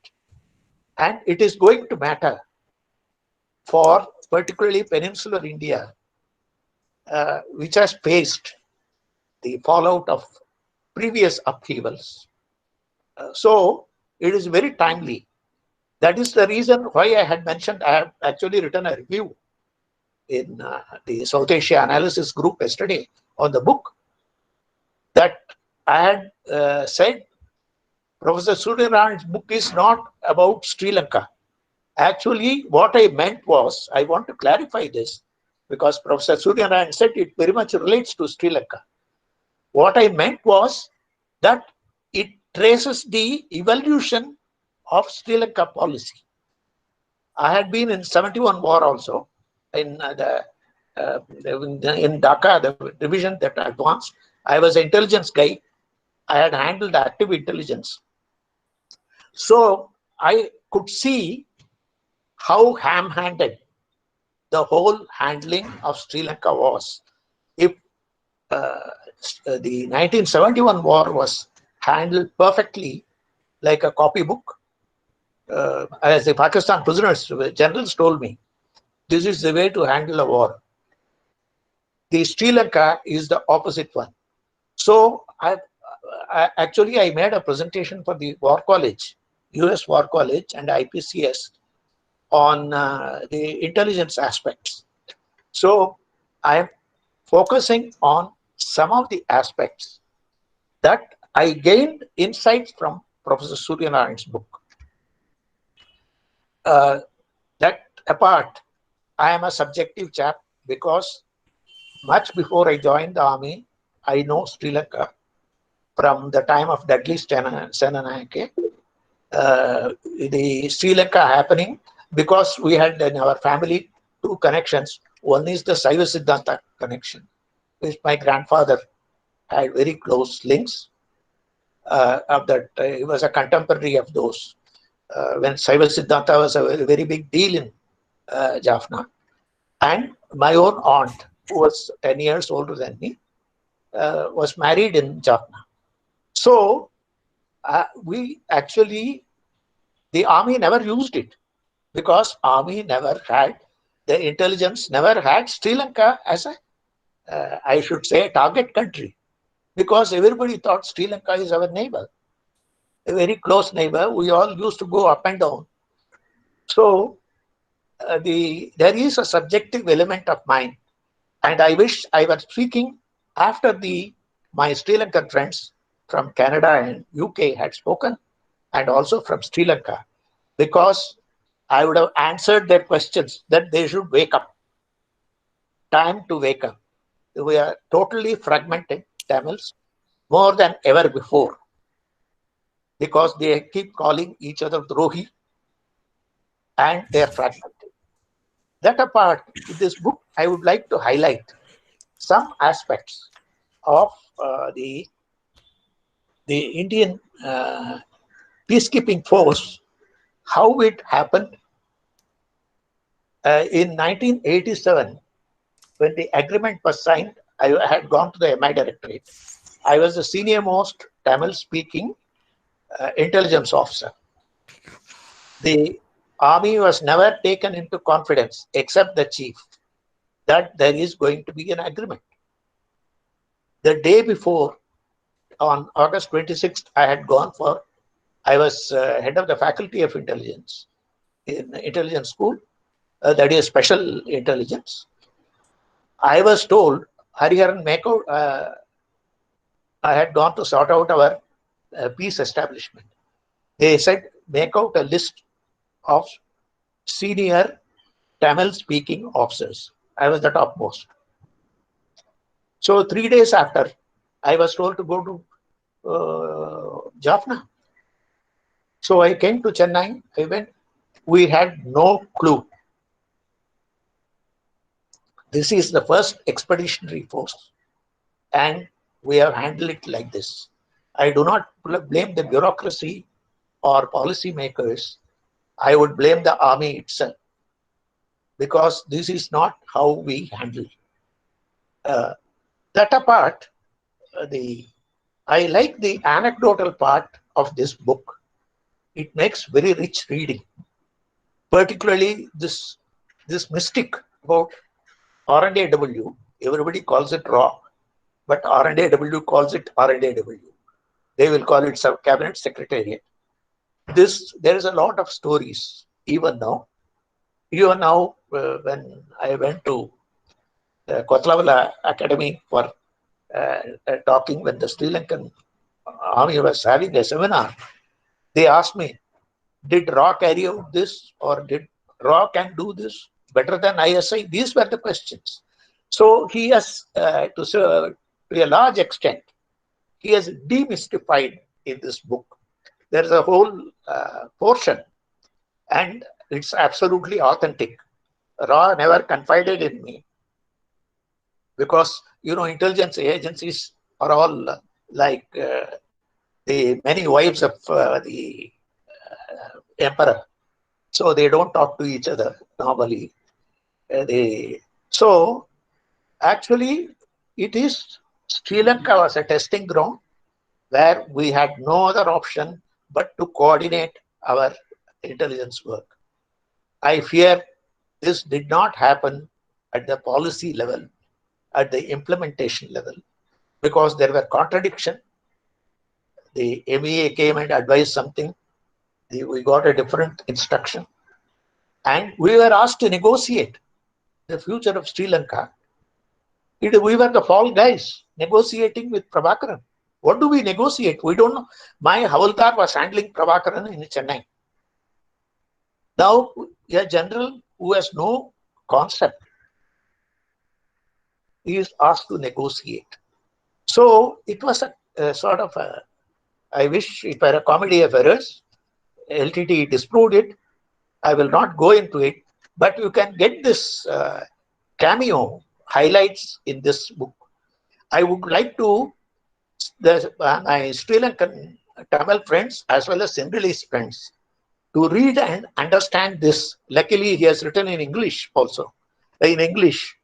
and it is going to matter for particularly peninsular India, which has faced the fallout of previous upheavals. So it is very timely. That is the reason why I had mentioned, I have actually written a review in the South Asia Analysis Group yesterday on the book, that I had said Professor Suryanarayan's book is not about Sri Lanka. Actually, what I meant was, I want to clarify this because Professor Suryanarayan said it very much relates to Sri Lanka. What I meant was that it traces the evolution of Sri Lanka policy. I had been in 71 war also in in Dhaka, the division that advanced. I was an intelligence guy. I had handled active intelligence. So I could see how ham-handed the whole handling of Sri Lanka was. If the 1971 war was handled perfectly like a copybook, as the Pakistan prisoners, generals told me, this is the way to handle a war. The Sri Lanka is the opposite one. So I made a presentation for the War College, US War College and IPCS on the intelligence aspects. So I am focusing on some of the aspects that I gained insights from Professor Suryanarayan's book. That apart, I am a subjective chap because much before I joined the army, I know Sri Lanka from the time of Dudley Senanayake. The Sri Lanka happening because we had in our family two connections. One is the Saiva Siddhanta connection, which my grandfather had very close links. Of that, he was a contemporary of those. When Saiva Siddhanta was a very, very big deal in Jaffna. And my own aunt, who was 10 years older than me, was married in Jaffna. So we actually, the army never used it because army never had, the intelligence never had Sri Lanka as a, I should say, a target country, because everybody thought Sri Lanka is our neighbor, a very close neighbor. We all used to go up and down. So there is a subjective element of mine, and I wish I was speaking after my Sri Lankan friends from Canada and UK had spoken, and also from Sri Lanka, because I would have answered their questions that they should wake up. Time to wake up. We are totally fragmenting Tamils more than ever before, because they keep calling each other Drohi and they are fragmented. That apart, in this book, I would like to highlight some aspects of the Indian peacekeeping force, how it happened. In 1987, when the agreement was signed, I had gone to the MI Directorate. I was the senior most Tamil speaking intelligence officer. The army was never taken into confidence except the chief that there is going to be an agreement. The day before, on August 26th, I was head of the Faculty of Intelligence in Intelligence School, that is Special Intelligence. I was told, Hariharan, I had gone to sort out our peace establishment. They said, make out a list of senior Tamil speaking officers. I was the topmost. So 3 days after, I was told to go to Jaffna. So I came to Chennai. I went. We had no clue. This is the first expeditionary force, and we have handled it like this. I do not blame the bureaucracy or policy makers. I would blame the army itself, because this is not how we handle. That apart, I like the anecdotal part of this book. It makes very rich reading, particularly this mystic about R&AW. Everybody calls it RAW, but R&AW calls it R&AW. They will call it Cabinet Secretariat. There is a lot of stories even now. Even now, when I went to Kotlavala Academy for talking, when the Sri Lankan army was having a seminar, they asked me, did RAW carry out this, or did RAW can do this better than ISI? These were the questions. So he has, to a large extent, he has demystified in this book. There is a whole portion, and it's absolutely authentic. RAW never confided in me, because intelligence agencies are all like the many wives of the emperor, so they don't talk to each other normally. So actually, it is Sri Lanka was a testing ground where we had no other option but to coordinate our intelligence work. I fear this did not happen at the policy level, at the implementation level, because there were contradictions. The MEA came and advised something. We got a different instruction. And we were asked to negotiate the future of Sri Lanka. We were the fall guys negotiating with Prabhakaran. What do we negotiate? We don't know. My Havaldar was handling Prabhakaran in Chennai. Now, a general who has no concept is asked to negotiate. So it was a sort of a, I wish it were a comedy of errors. LTT disproved it. I will not go into it, but you can get this cameo highlights in this book. I would like to, my Sri Lankan Tamil friends as well as Sinhalese friends, to read and understand this. Luckily, he has written in English also. In English,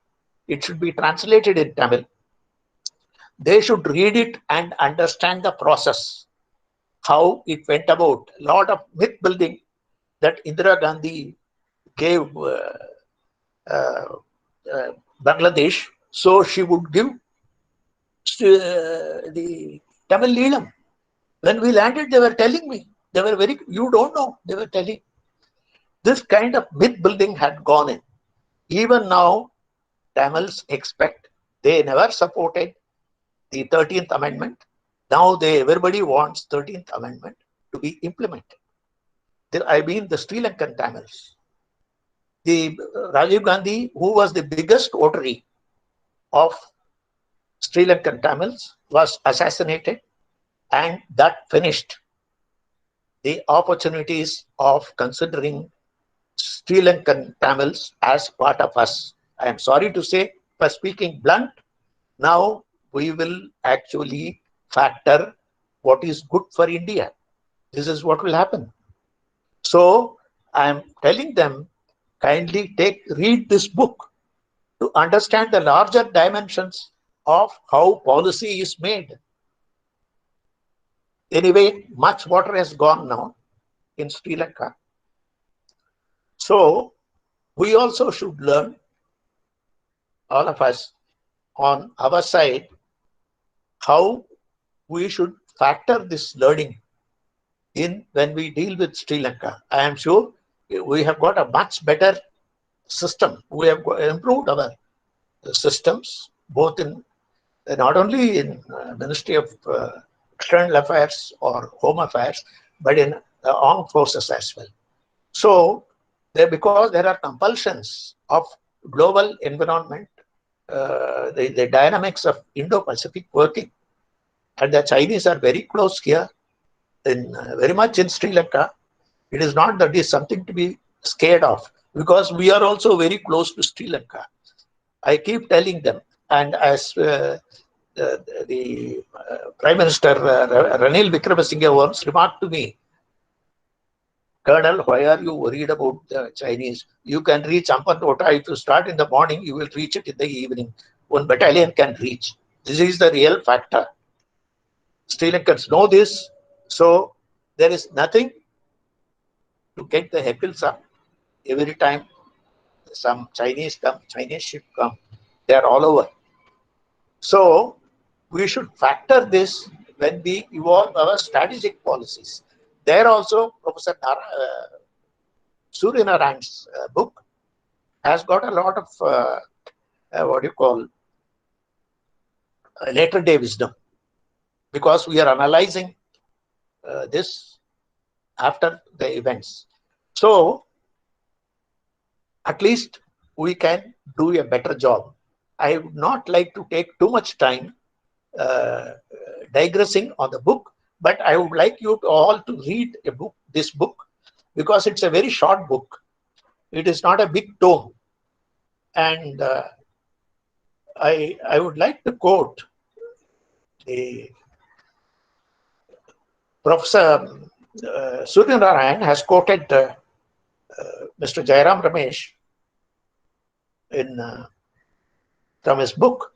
it should be translated in Tamil. They should read it and understand the process, how it went about. A lot of myth building that Indira Gandhi gave Bangladesh, so she would give the Tamil Leelam. When we landed, they were telling me, you don't know, they were telling. This kind of myth building had gone in. Even now, Tamils expect, they never supported the 13th Amendment. Now everybody wants 13th Amendment to be implemented. I mean the Sri Lankan Tamils. The Rajiv Gandhi, who was the biggest votary of Sri Lankan Tamils, was assassinated, and that finished the opportunities of considering Sri Lankan Tamils as part of us. I am sorry to say, for speaking blunt, now we will actually factor what is good for India. This is what will happen. So I am telling them, kindly read this book to understand the larger dimensions of how policy is made. Anyway, much water has gone now in Sri Lanka. So we also should learn, all of us on our side, how we should factor this learning in when we deal with Sri Lanka. I am sure we have got a much better system. We have improved our systems, both in not only in Ministry of External Affairs or Home Affairs, but in the armed forces as well. So, because there are compulsions of global environment, the dynamics of Indo-Pacific working, and the Chinese are very close here, very much in Sri Lanka. It is not that it is something to be scared of, because we are also very close to Sri Lanka. I keep telling them, and as the Prime Minister Ranil Wickremesinghe once remarked to me, Colonel, why are you worried about the Chinese? You can reach Ampantota. If you start in the morning, you will reach it in the evening. One battalion can reach. This is the real factor. Sri Lankans know this. So there is nothing to get the heckles up. Every time some Chinese come, Chinese ship come, they are all over. So we should factor this when we evolve our strategic policies. There also, Professor Suryanarayan's book has got a lot of what you call later day wisdom, because we are analyzing this after the events. So at least we can do a better job. I would not like to take too much time digressing on the book, but I would like you all to read this book, because it's a very short book. It is not a big tome. And I would like to quote the Professor Suryanarayanan has quoted Mr. Jairam Ramesh from his book.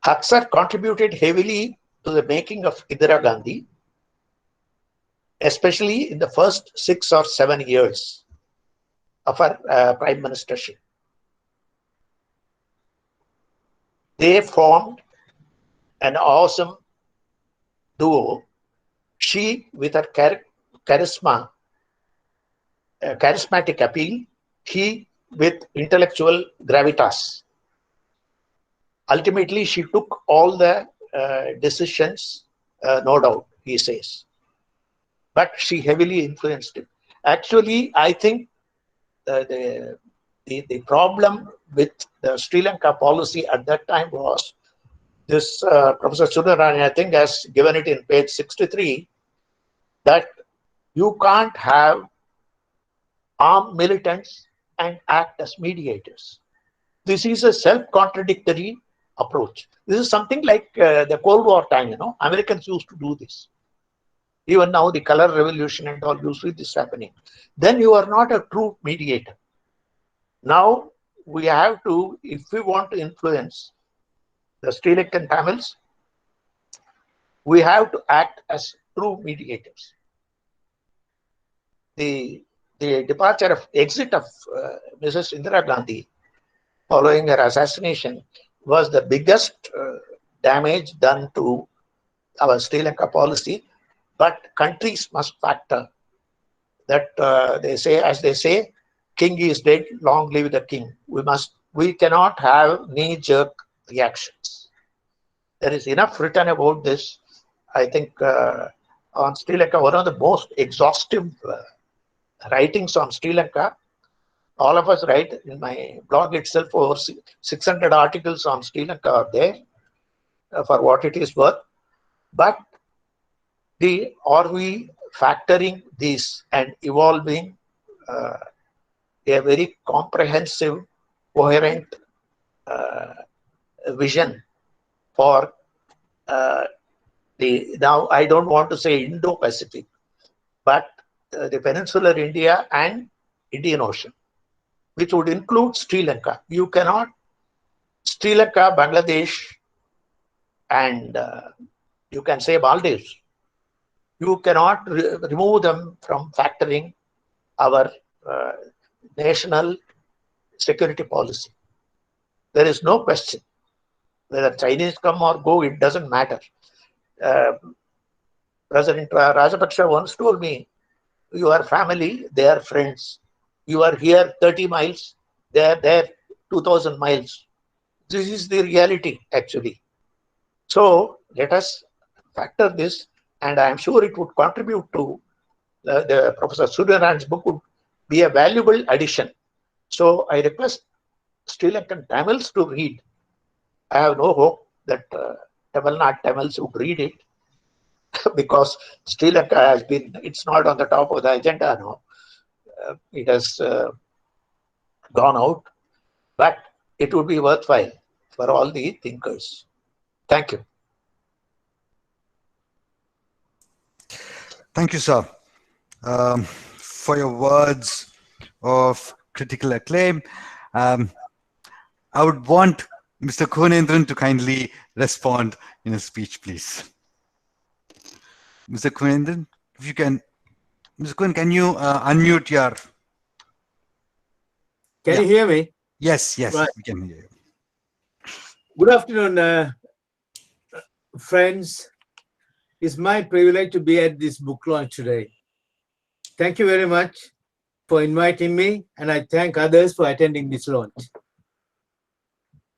Haksar contributed heavily to the making of Indira Gandhi, especially in the first 6 or 7 years of her prime ministership. They formed an awesome duo. She with her charismatic appeal, he with intellectual gravitas. Ultimately, she took all the decisions, no doubt, he says. But she heavily influenced him. Actually, I think the problem with the Sri Lanka policy at that time was this, Professor Suryanarayanan, I think, has given it in page 63, that you can't have armed militants and act as mediators. This is a self-contradictory approach. This is something like the Cold War time, Americans used to do this. Even now, the color revolution and all, you see this happening. Then you are not a true mediator. Now, we have to, if we want to influence the Sri Lankan Tamils, we have to act as true mediators. The exit of Mrs. Indira Gandhi following her assassination was the biggest damage done to our Sri Lanka policy. But countries must factor that as they say, king is dead, long live the king. We cannot have knee-jerk reactions. There is enough written about this. I think on Sri Lanka, one of the most exhaustive writings on Sri Lanka. All of us write in my blog itself over 600 articles on Sri Lanka are there for what it is worth. But are we factoring this and evolving a very comprehensive, coherent vision for now I don't want to say Indo-Pacific, but the peninsular India and Indian Ocean, which would include Sri Lanka. You cannot, Sri Lanka, Bangladesh, and you can say Maldives, you cannot remove them from factoring our national security policy. There is no question. Whether Chinese come or go, it doesn't matter. President Rajapaksa once told me, you are family, they are friends. You are here 30 miles, they are there 2000 miles. This is the reality, actually. So let us factor this, and I am sure it would contribute to the Professor Suryanarayan's book would be a valuable addition. So I request Sri Lankan Tamils to read. I have no hope that Tamil Tamils would read it because Sri Lanka has been, it's not on the top of the agenda now. It has gone out, but it would be worthwhile for all the thinkers. Thank you. Thank you, sir, for your words of critical acclaim. I would want Mr. Kunendran to kindly respond in a speech, please. Mr. Kunendran, if you can, Mr. Kun, can you unmute your... Can you hear me? Yes, Right. we can hear you. Good afternoon, friends. It's my privilege to be at this book launch today. Thank you very much for inviting me, and I thank others for attending this launch.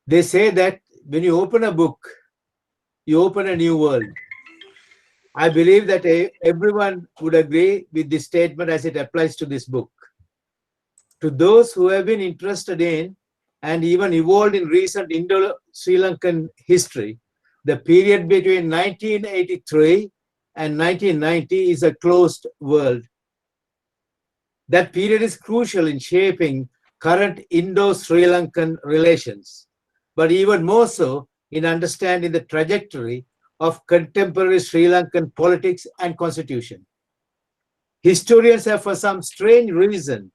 They say that when you open a book, you open a new world. I believe that everyone would agree with this statement as it applies to this book. To those who have been interested in and even evolved in recent Indo-Sri Lankan history, the period between 1983 and 1990 is a closed world. That period is crucial in shaping current Indo-Sri Lankan relations, but even more so in understanding the trajectory of contemporary Sri Lankan politics and constitution. Historians have, for some strange reason,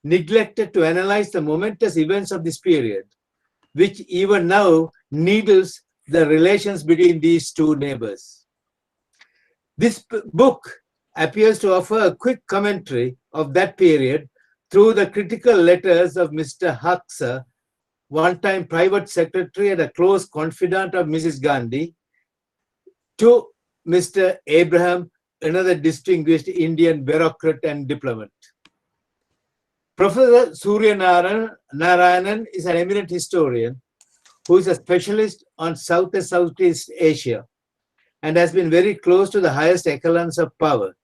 neglected to analyze the momentous events of this period, which even now needles the relations between these two neighbors. This book appears to offer a quick commentary of that period through the critical letters of Mr. Haksar, one-time private secretary and a close confidant of Mrs. Gandhi, to Mr. Abraham, another distinguished Indian bureaucrat and diplomat. Professor Suryanarayanan is an eminent historian who is a specialist on South and Southeast Asia and has been very close to the highest echelons of power.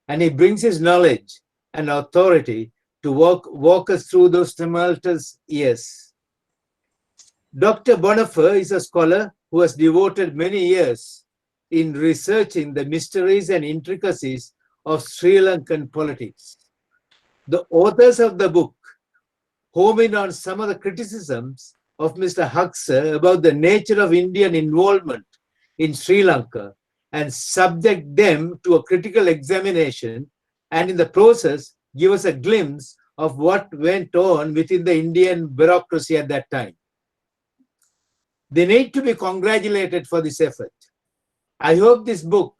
And he brings his knowledge and authority to walk us through those tumultuous years. Dr. Bonofer is a scholar who has devoted many years in researching the mysteries and intricacies of Sri Lankan politics. The authors of the book home in on some of the criticisms of Mr. Haksar about the nature of Indian involvement in Sri Lanka and subject them to a critical examination, and in the process give us a glimpse of what went on within the Indian bureaucracy at that time. They need to be congratulated for this effort. I hope this book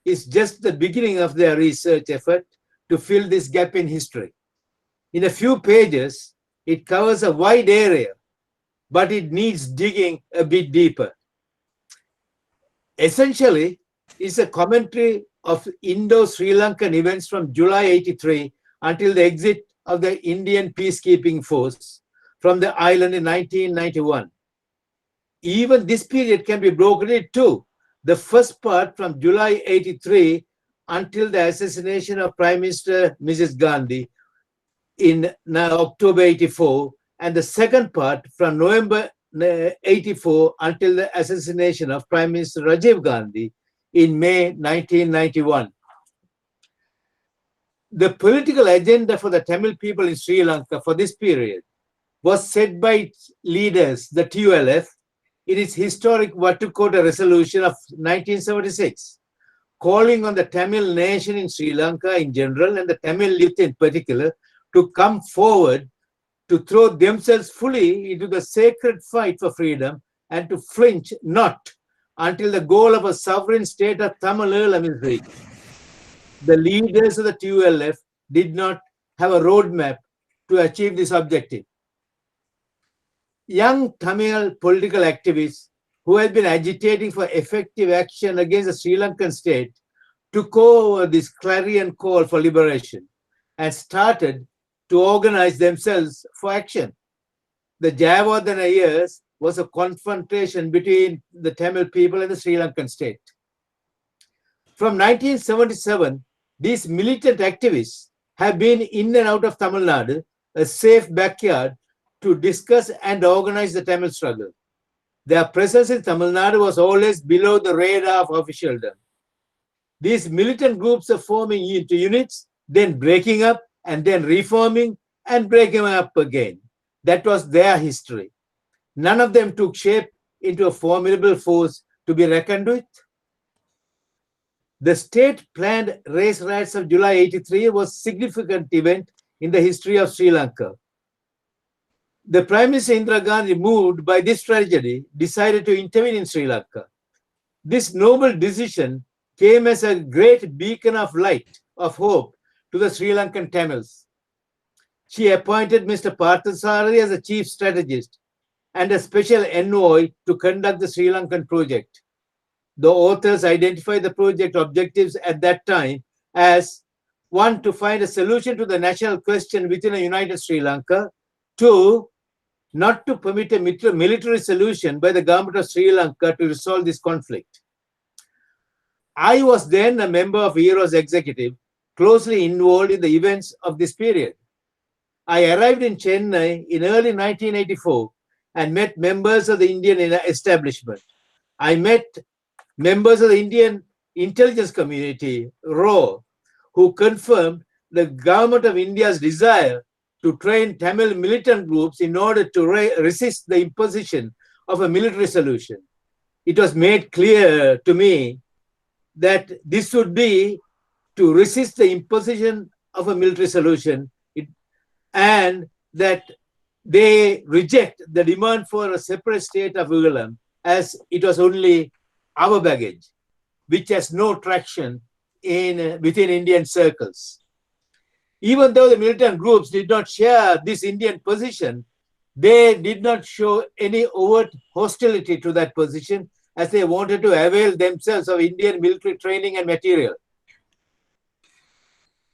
is just the beginning of their research effort to fill this gap in history. In a few pages, it covers a wide area, but it needs digging a bit deeper. Essentially, it's a commentary of Indo-Sri Lankan events from July 83 until the exit of the Indian peacekeeping force from the island in 1991. Even this period can be broken into two, The first part from July 83 until the assassination of Prime Minister Mrs. Gandhi in October 84, and the second part from November 84 until the assassination of Prime Minister Rajiv Gandhi in May 1991. The political agenda for the Tamil people in Sri Lanka for this period was set by its leaders, the TULF, in its historic Vatukota resolution of 1976, calling on the Tamil nation in Sri Lanka in general and the Tamil youth in particular to come forward to throw themselves fully into the sacred fight for freedom and to flinch not until the goal of a sovereign state of Tamil Eelam is reached. The leaders of the TULF did not have a roadmap to achieve this objective. Young Tamil political activists who had been agitating for effective action against the Sri Lankan state took over this clarion call for liberation and started to organize themselves for action. The Jayawardena years was a confrontation between the Tamil people and the Sri Lankan state. From 1977, these militant activists have been in and out of Tamil Nadu, a safe backyard to discuss and organize the Tamil struggle. Their presence in Tamil Nadu was always below the radar of officialdom. These militant groups are forming into units, then breaking up, and then reforming and breaking up again. That was their history. None of them took shape into a formidable force to be reckoned with. The state-planned race riots of July 83 was a significant event in the history of Sri Lanka. The Prime Minister Indira Gandhi, moved by this tragedy, decided to intervene in Sri Lanka. This noble decision came as a great beacon of light, of hope, to the Sri Lankan Tamils. She appointed Mr. Parthasarathi as a chief strategist and a special envoy to conduct the Sri Lankan project. The authors identified the project objectives at that time as 1, to find a solution to the national question within a united Sri Lanka, 2, not to permit a military solution by the government of Sri Lanka to resolve this conflict. I was then a member of ERO's executive, closely involved in the events of this period. I arrived in Chennai in early 1984 and met members of the Indian establishment. I met members of the Indian intelligence community, RAW, who confirmed the government of India's desire to train Tamil militant groups in order to resist the imposition of a military solution. It was made clear to me that this would be to resist the imposition of a military solution, and that they reject the demand for a separate state of Eelam, as it was only our baggage, which has no traction within Indian circles. Even though the militant groups did not share this Indian position, they did not show any overt hostility to that position, as they wanted to avail themselves of Indian military training and material.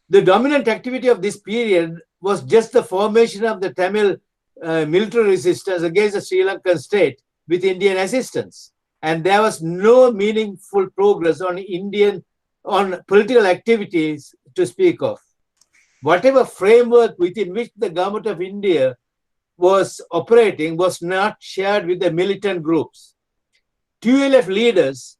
The dominant activity of this period was just the formation of the Tamil military resistance against the Sri Lankan state with Indian assistance. And there was no meaningful progress on political activities to speak of. Whatever framework within which the government of India was operating was not shared with the militant groups. TULF leaders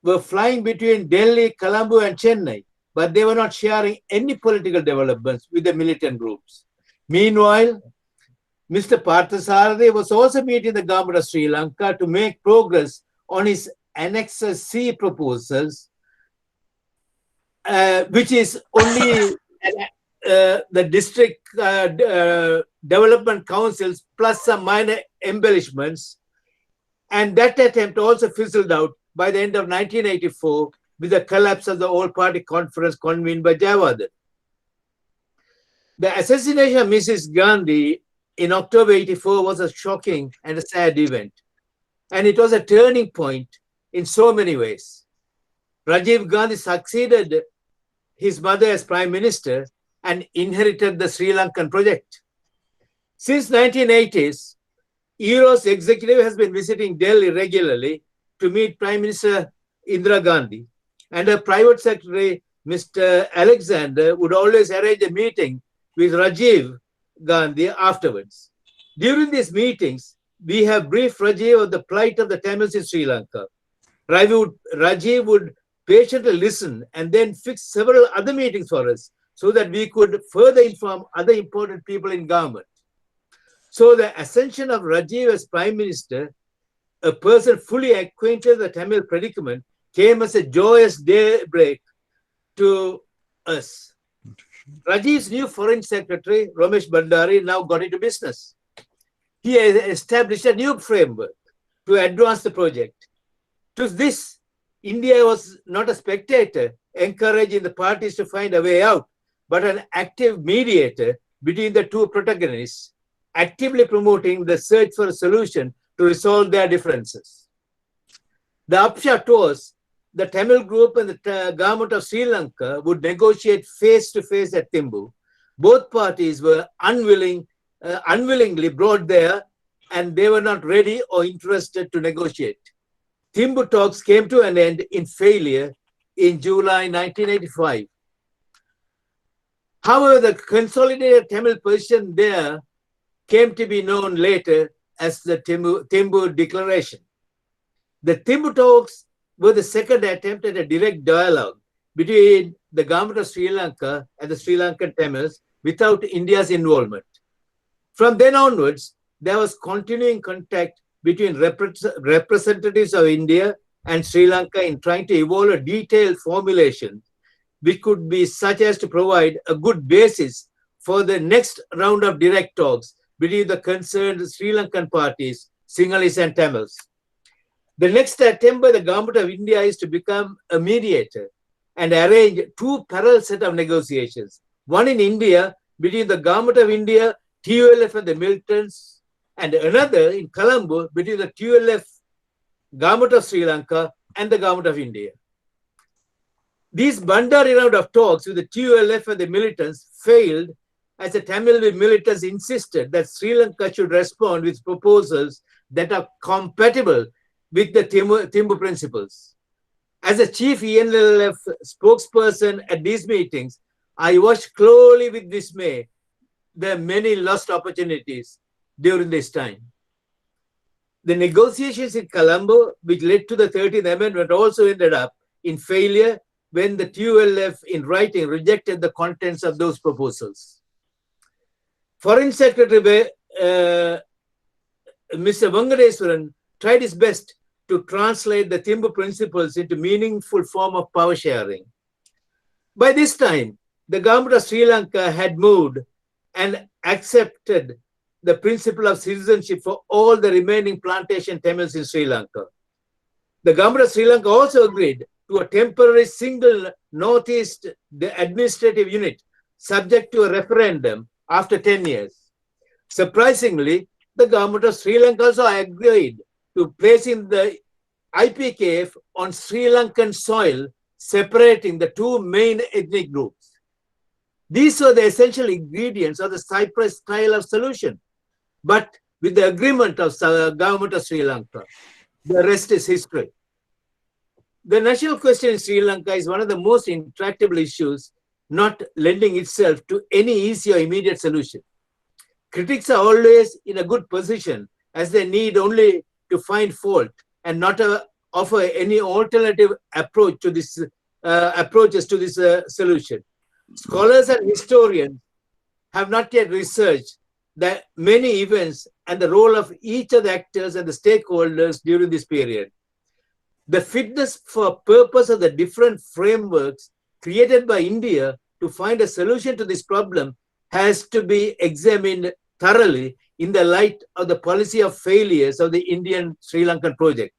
were flying between Delhi, Colombo, and Chennai, but they were not sharing any political developments with the militant groups. Meanwhile, Mr. Parthasarathi was also meeting the government of Sri Lanka to make progress on his Annexer C proposals, which is only the district development councils plus some minor embellishments. And that attempt also fizzled out by the end of 1984 with the collapse of the all-party conference convened by Jayawardena. The assassination of Mrs. Gandhi in October 84 was a shocking and a sad event. And it was a turning point in so many ways. Rajiv Gandhi succeeded his mother as Prime Minister and inherited the Sri Lankan project. Since 1980s, ERO's executive has been visiting Delhi regularly to meet Prime Minister Indira Gandhi, and her private secretary, Mr. Alexander, would always arrange a meeting with Rajiv Gandhi afterwards. During these meetings, we have briefed Rajiv of the plight of the Tamils in Sri Lanka. Rajiv would patiently listen and then fix several other meetings for us so that we could further inform other important people in government. So the ascension of Rajiv as Prime Minister, a person fully acquainted with the Tamil predicament, came as a joyous daybreak to us. Rajiv's new Foreign Secretary, Ramesh Bhandari, now got into business. He has established a new framework to advance the project. To this, India was not a spectator, encouraging the parties to find a way out, but an active mediator between the two protagonists, actively promoting the search for a solution to resolve their differences. The upshot was the Tamil group and the government of Sri Lanka would negotiate face-to-face at Thimbu. Both parties were unwillingly brought there, and they were not ready or interested to negotiate. Thimbu talks came to an end in failure in July 1985. However, the consolidated Tamil position there came to be known later as the Thimbu Declaration. The Thimbu talks were the second attempt at a direct dialogue between the government of Sri Lanka and the Sri Lankan Tamils without India's involvement. From then onwards, there was continuing contact between representatives of India and Sri Lanka in trying to evolve a detailed formulation which could be such as to provide a good basis for the next round of direct talks between the concerned Sri Lankan parties, Sinhalese and Tamils. The next attempt by the government of India is to become a mediator and arrange two parallel set of negotiations. One in India between the government of India, TULF and the militants, and another in Colombo between the TULF, government of Sri Lanka and the government of India. These Bhandari round of talks with the TULF and the militants failed as the Tamil militants insisted that Sri Lanka should respond with proposals that are compatible with the Thimbu principles. As a chief ENLF spokesperson at these meetings, I watched closely with dismay the many lost opportunities during this time. The negotiations in Colombo, which led to the 13th Amendment, also ended up in failure when the TULF in writing rejected the contents of those proposals. Foreign Secretary Mr. Vengadeswaran tried his best to translate the Thimbu principles into meaningful form of power sharing. By this time, the government of Sri Lanka had moved and accepted the principle of citizenship for all the remaining plantation Tamils in Sri Lanka. The government of Sri Lanka also agreed to a temporary single Northeast administrative unit subject to a referendum after 10 years. Surprisingly, the government of Sri Lanka also agreed to placing the IPKF on Sri Lankan soil, separating the two main ethnic groups. These were the essential ingredients of the Cyprus style of solution, but with the agreement of the government of Sri Lanka. The rest is history. The national question in Sri Lanka is one of the most intractable issues, not lending itself to any easy or immediate solution. Critics are always in a good position as they need only to find fault and not offer any alternative approach to this approaches to this solution. Scholars and historians have not yet researched the many events and the role of each of the actors and the stakeholders during this period. The fitness for purpose of the different frameworks created by India to find a solution to this problem has to be examined thoroughly in the light of the policy of failures of the Indian Sri Lankan project.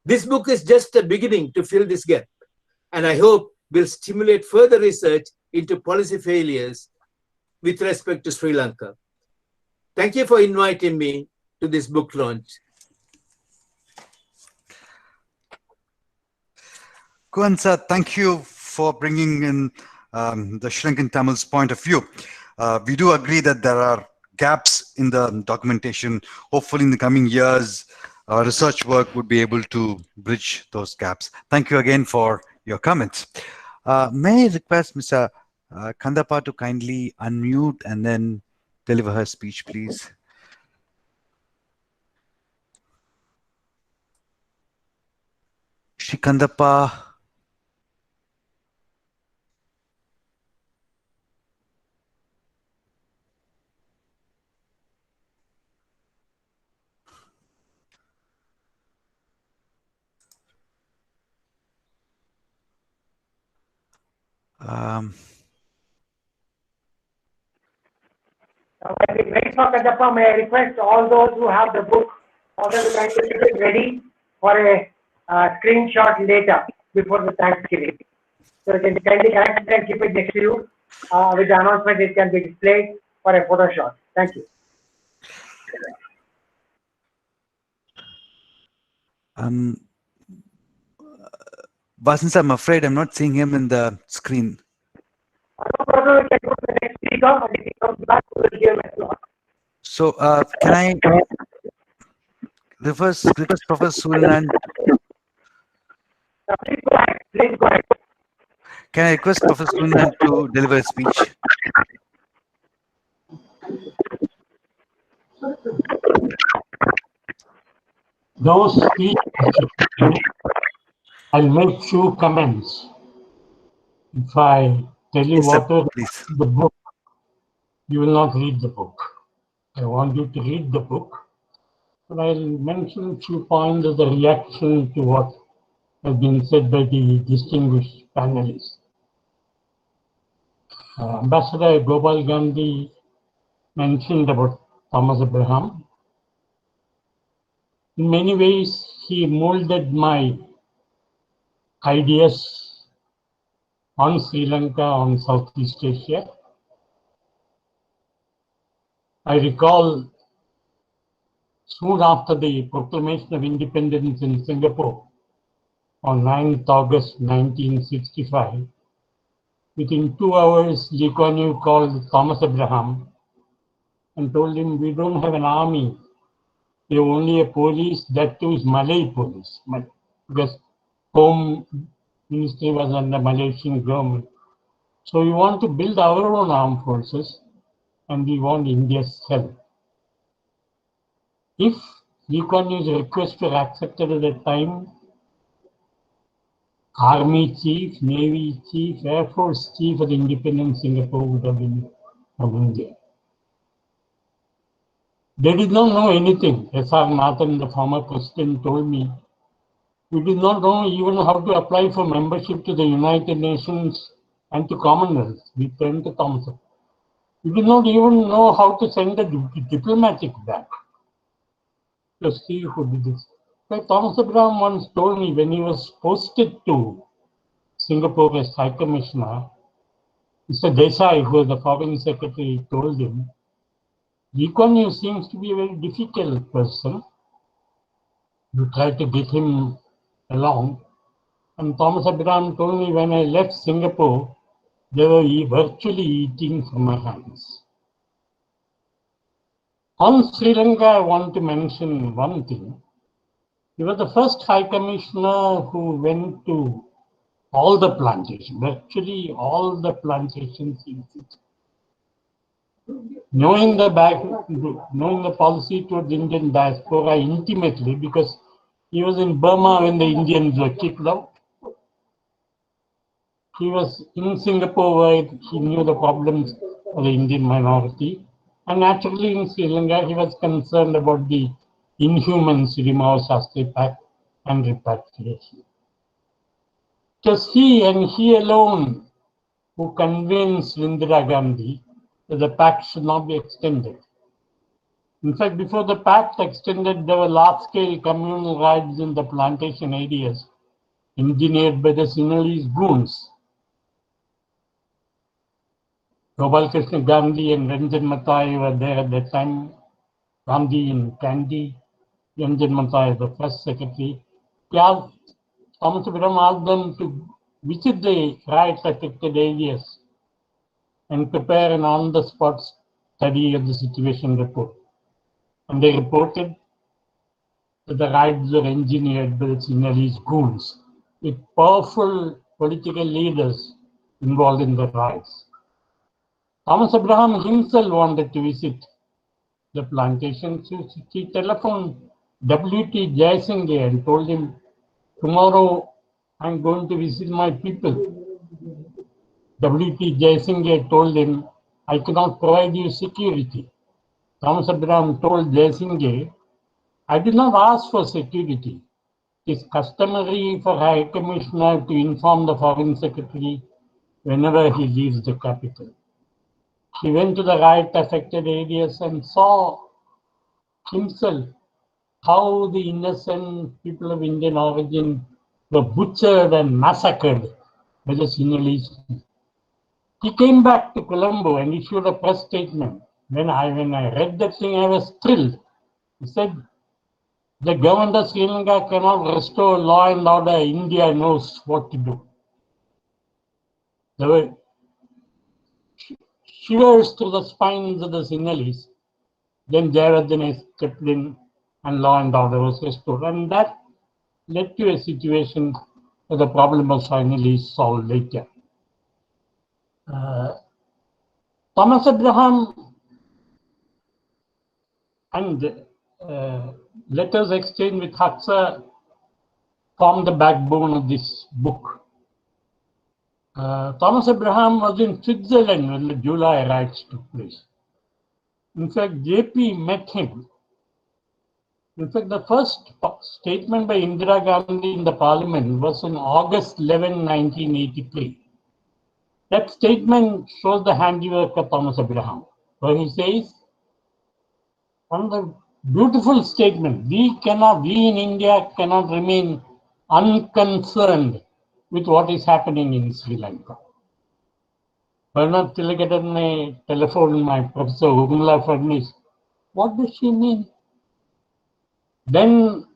This book is just a beginning to fill this gap, and I hope will stimulate further research into policy failures with respect to Sri Lanka. Thank you for inviting me to this book launch. Kuan sir, thank you for bringing in the Sri Lankan Tamils point of view. We do agree that there are gaps in the documentation. Hopefully in the coming years, research work would be able to bridge those gaps. Thank you again for your comments. May I request Mr. Kandappa to kindly unmute and then deliver her speech, please? Shri Kandappa. While we wait for Kadapa, may I request all those who have the book order to kindly keep it ready for a screenshot later before the Thanksgiving. So you can kindly collect it and keep it next to you. With the announcement, it can be displayed for a photo shot. Thank you. Vasant, I'm afraid I'm not seeing him in the screen. No problem, we can go to the next speaker, and if he comes back, we will give him a slot. So can I request Professor Suryanarayanan? Please go ahead. Please go ahead. Can I request Professor Suryanarayanan to deliver a speech? Those speeches, I'll make few comments. If I tell you Yes, sir, what is please. the book, you will not read the book. I want you to read the book, but I'll mention a few points as a reaction to what has been said by the distinguished panelists. Ambassador Gopal Gandhi mentioned about Thomas Abraham. In many ways, he molded my ideas on Sri Lanka, on Southeast Asia. I recall soon after the proclamation of independence in Singapore on 9th August 1965, within 2 hours, Lee Kuan Yew called Thomas Abraham and told him, we don't have an army, we have only a police, that too is Malay police, because Home Ministry was under Malaysian government. So we want to build our own armed forces and we want India's help. If Lee Kuan Yew's request were accepted at that time, Army Chief, Navy Chief, Air Force Chief of the independent Singapore would have been from India. They did not know anything. S.R. Nathan, the former president, told me, we did not know even how to apply for membership to the United Nations and to Commonwealth. We turned to Thompson. We did not even know how to send a diplomatic back. To see who did this. But Thomas Abraham once told me when he was posted to Singapore as High Commissioner, Mr. Desai, who was the Foreign Secretary, told him, Lee Kuan Yew seems to be a very difficult person. You try to get him along. And Thomas Abraham told me when I left Singapore, they were virtually eating from my hands. On Sri Lanka, I want to mention one thing. He was the first High Commissioner who went to all the plantations, virtually all the plantations he visited. Knowing the policy towards Indian diaspora intimately, because he was in Burma when the Indians were kicked out. He was in Singapore where he knew the problems of the Indian minority. And naturally in Sri Lanka, he was concerned about the inhuman Sirimao Sastri Pact and repatriation. It was he and he alone who convinced Indira Gandhi that the pact should not be extended. In fact, before the pact extended, there were large-scale communal raids in the plantation areas engineered by the Sinhalese goons. Gopal Krishna Gandhi and Ranjan Mathai were there at that time. Gandhi in Kandy, Ranjan Mathai, the first secretary. Thomas Abraham asked them to visit the riot-affected areas and prepare an on-the-spot study of the situation report. And they reported that the raids were engineered by the Sinhalese goons, with powerful political leaders involved in the raids. Thomas Abraham himself wanted to visit the plantation, so he telephoned W.T. Jaisinghya and told him, tomorrow I'm going to visit my people. W.T. Jaisinghya told him, I cannot provide you security. Thomas Abraham told Jaisinghya, I did not ask for security. It is customary for High Commissioner to inform the Foreign Secretary whenever he leaves the capital. He went to the riot-affected areas and saw himself how the innocent people of Indian origin were butchered and massacred by the Sinhalese. He came back to Colombo and issued a press statement. When I read that thing, I was thrilled. He said, the government of Sri Lanka cannot restore law and order. India knows what to do. There were shivers through the spines of the Sinhalese. Then Jayawardene stepped in and law and order was restored. And that led to a situation where the problem was finally solved later. Thomas Abraham and letters exchanged with Haksar formed the backbone of this book. Thomas Abraham was in Switzerland when the July riots took place. In fact, JP met him. In fact, the first statement by Indira Gandhi in the parliament was on August 11, 1983. That statement shows the handiwork of Thomas Abraham, where he says, one of the beautiful statement, we in India cannot remain unconcerned with what is happening in Sri Lanka. Bernard Tilakatan telephoned my Professor Urmila Fadnis. What does she mean? Then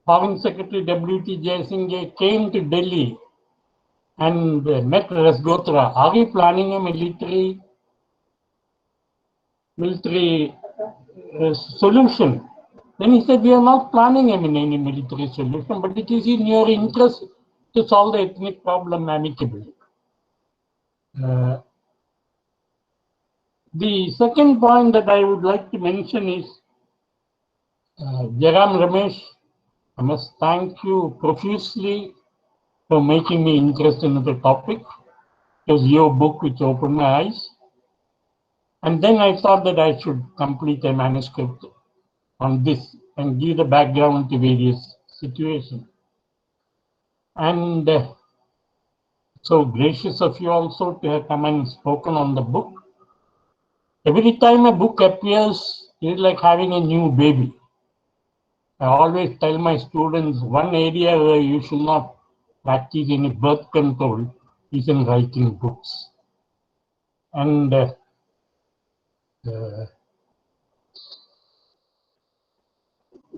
Foreign Secretary W.T. Jaisinghya came to Delhi and met Rasgotra. Are we planning a military solution? Then he said, we are not planning any military solution, but it is in your interest to solve the ethnic problem amicably. The second point that I would like to mention is Jairam Ramesh. I must thank you profusely for making me interested in the topic. It was your book which opened my eyes. And then I thought that I should complete a manuscript on this and give the background to various situations. And so gracious of you also to have come and spoken on the book. Every time a book appears, it is like having a new baby. I always tell my students, one area where you should not practice any birth control is in writing books. And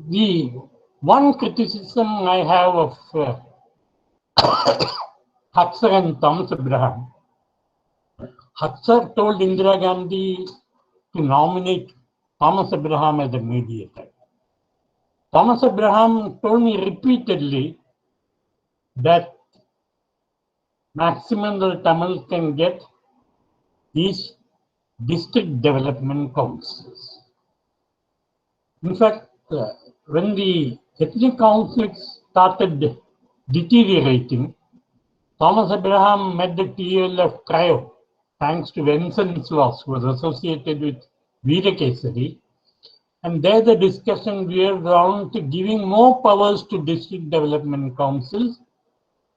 the one criticism I have of Haksar and Thomas Abraham, Haksar told Indira Gandhi to nominate Thomas Abraham as a mediator. Thomas Abraham told me repeatedly that maximum the Tamil can get is district development councils. In fact, when the ethnic conflicts started deteriorating, Thomas Abraham met the TLF trio, thanks to Wenceslas, who was associated with Veerakesari. And there the discussion veered around to giving more powers to district development councils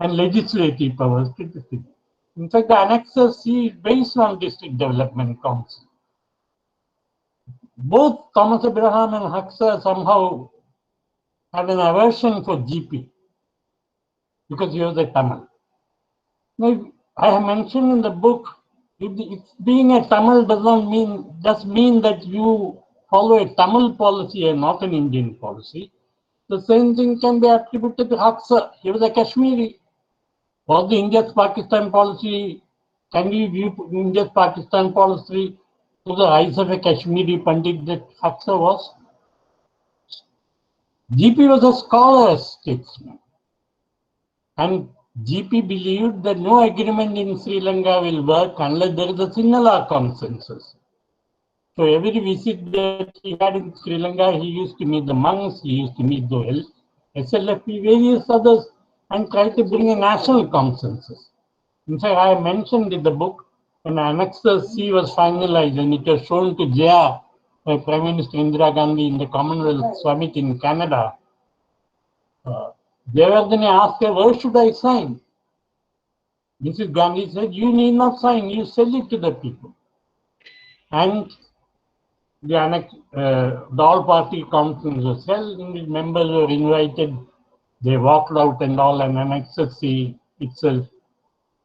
and legislative powers to district. In fact, the Annexure C is based on district development council. Both Thomas Abraham and Haksar somehow had an aversion for GP because he was a Tamil. Now, I have mentioned in the book, if being a Tamil does mean that you follow a Tamil policy and not an Indian policy. The same thing can be attributed to Haksar. He was a Kashmiri. Was the India's-Pakistan policy, can we view India's-Pakistan policy through the eyes of a Kashmiri Pandit that Haksar was? GP was a scholar statesman, and GP believed that no agreement in Sri Lanka will work unless there is a Sinhala consensus. So every visit that he had in Sri Lanka, he used to meet the monks, he used to meet the SLFP, various others, and try to bring a national consensus. In fact, I mentioned in the book when Annexure C was finalized and it was shown to Jaya by Prime Minister Indira Gandhi in the Commonwealth Summit in Canada. Jayawardene asked her, where should I sign? Mrs. Gandhi said, you need not sign, you sell it to the people. And the all-party conference was held, in which members were invited. They walked out and all, and Annexure C itself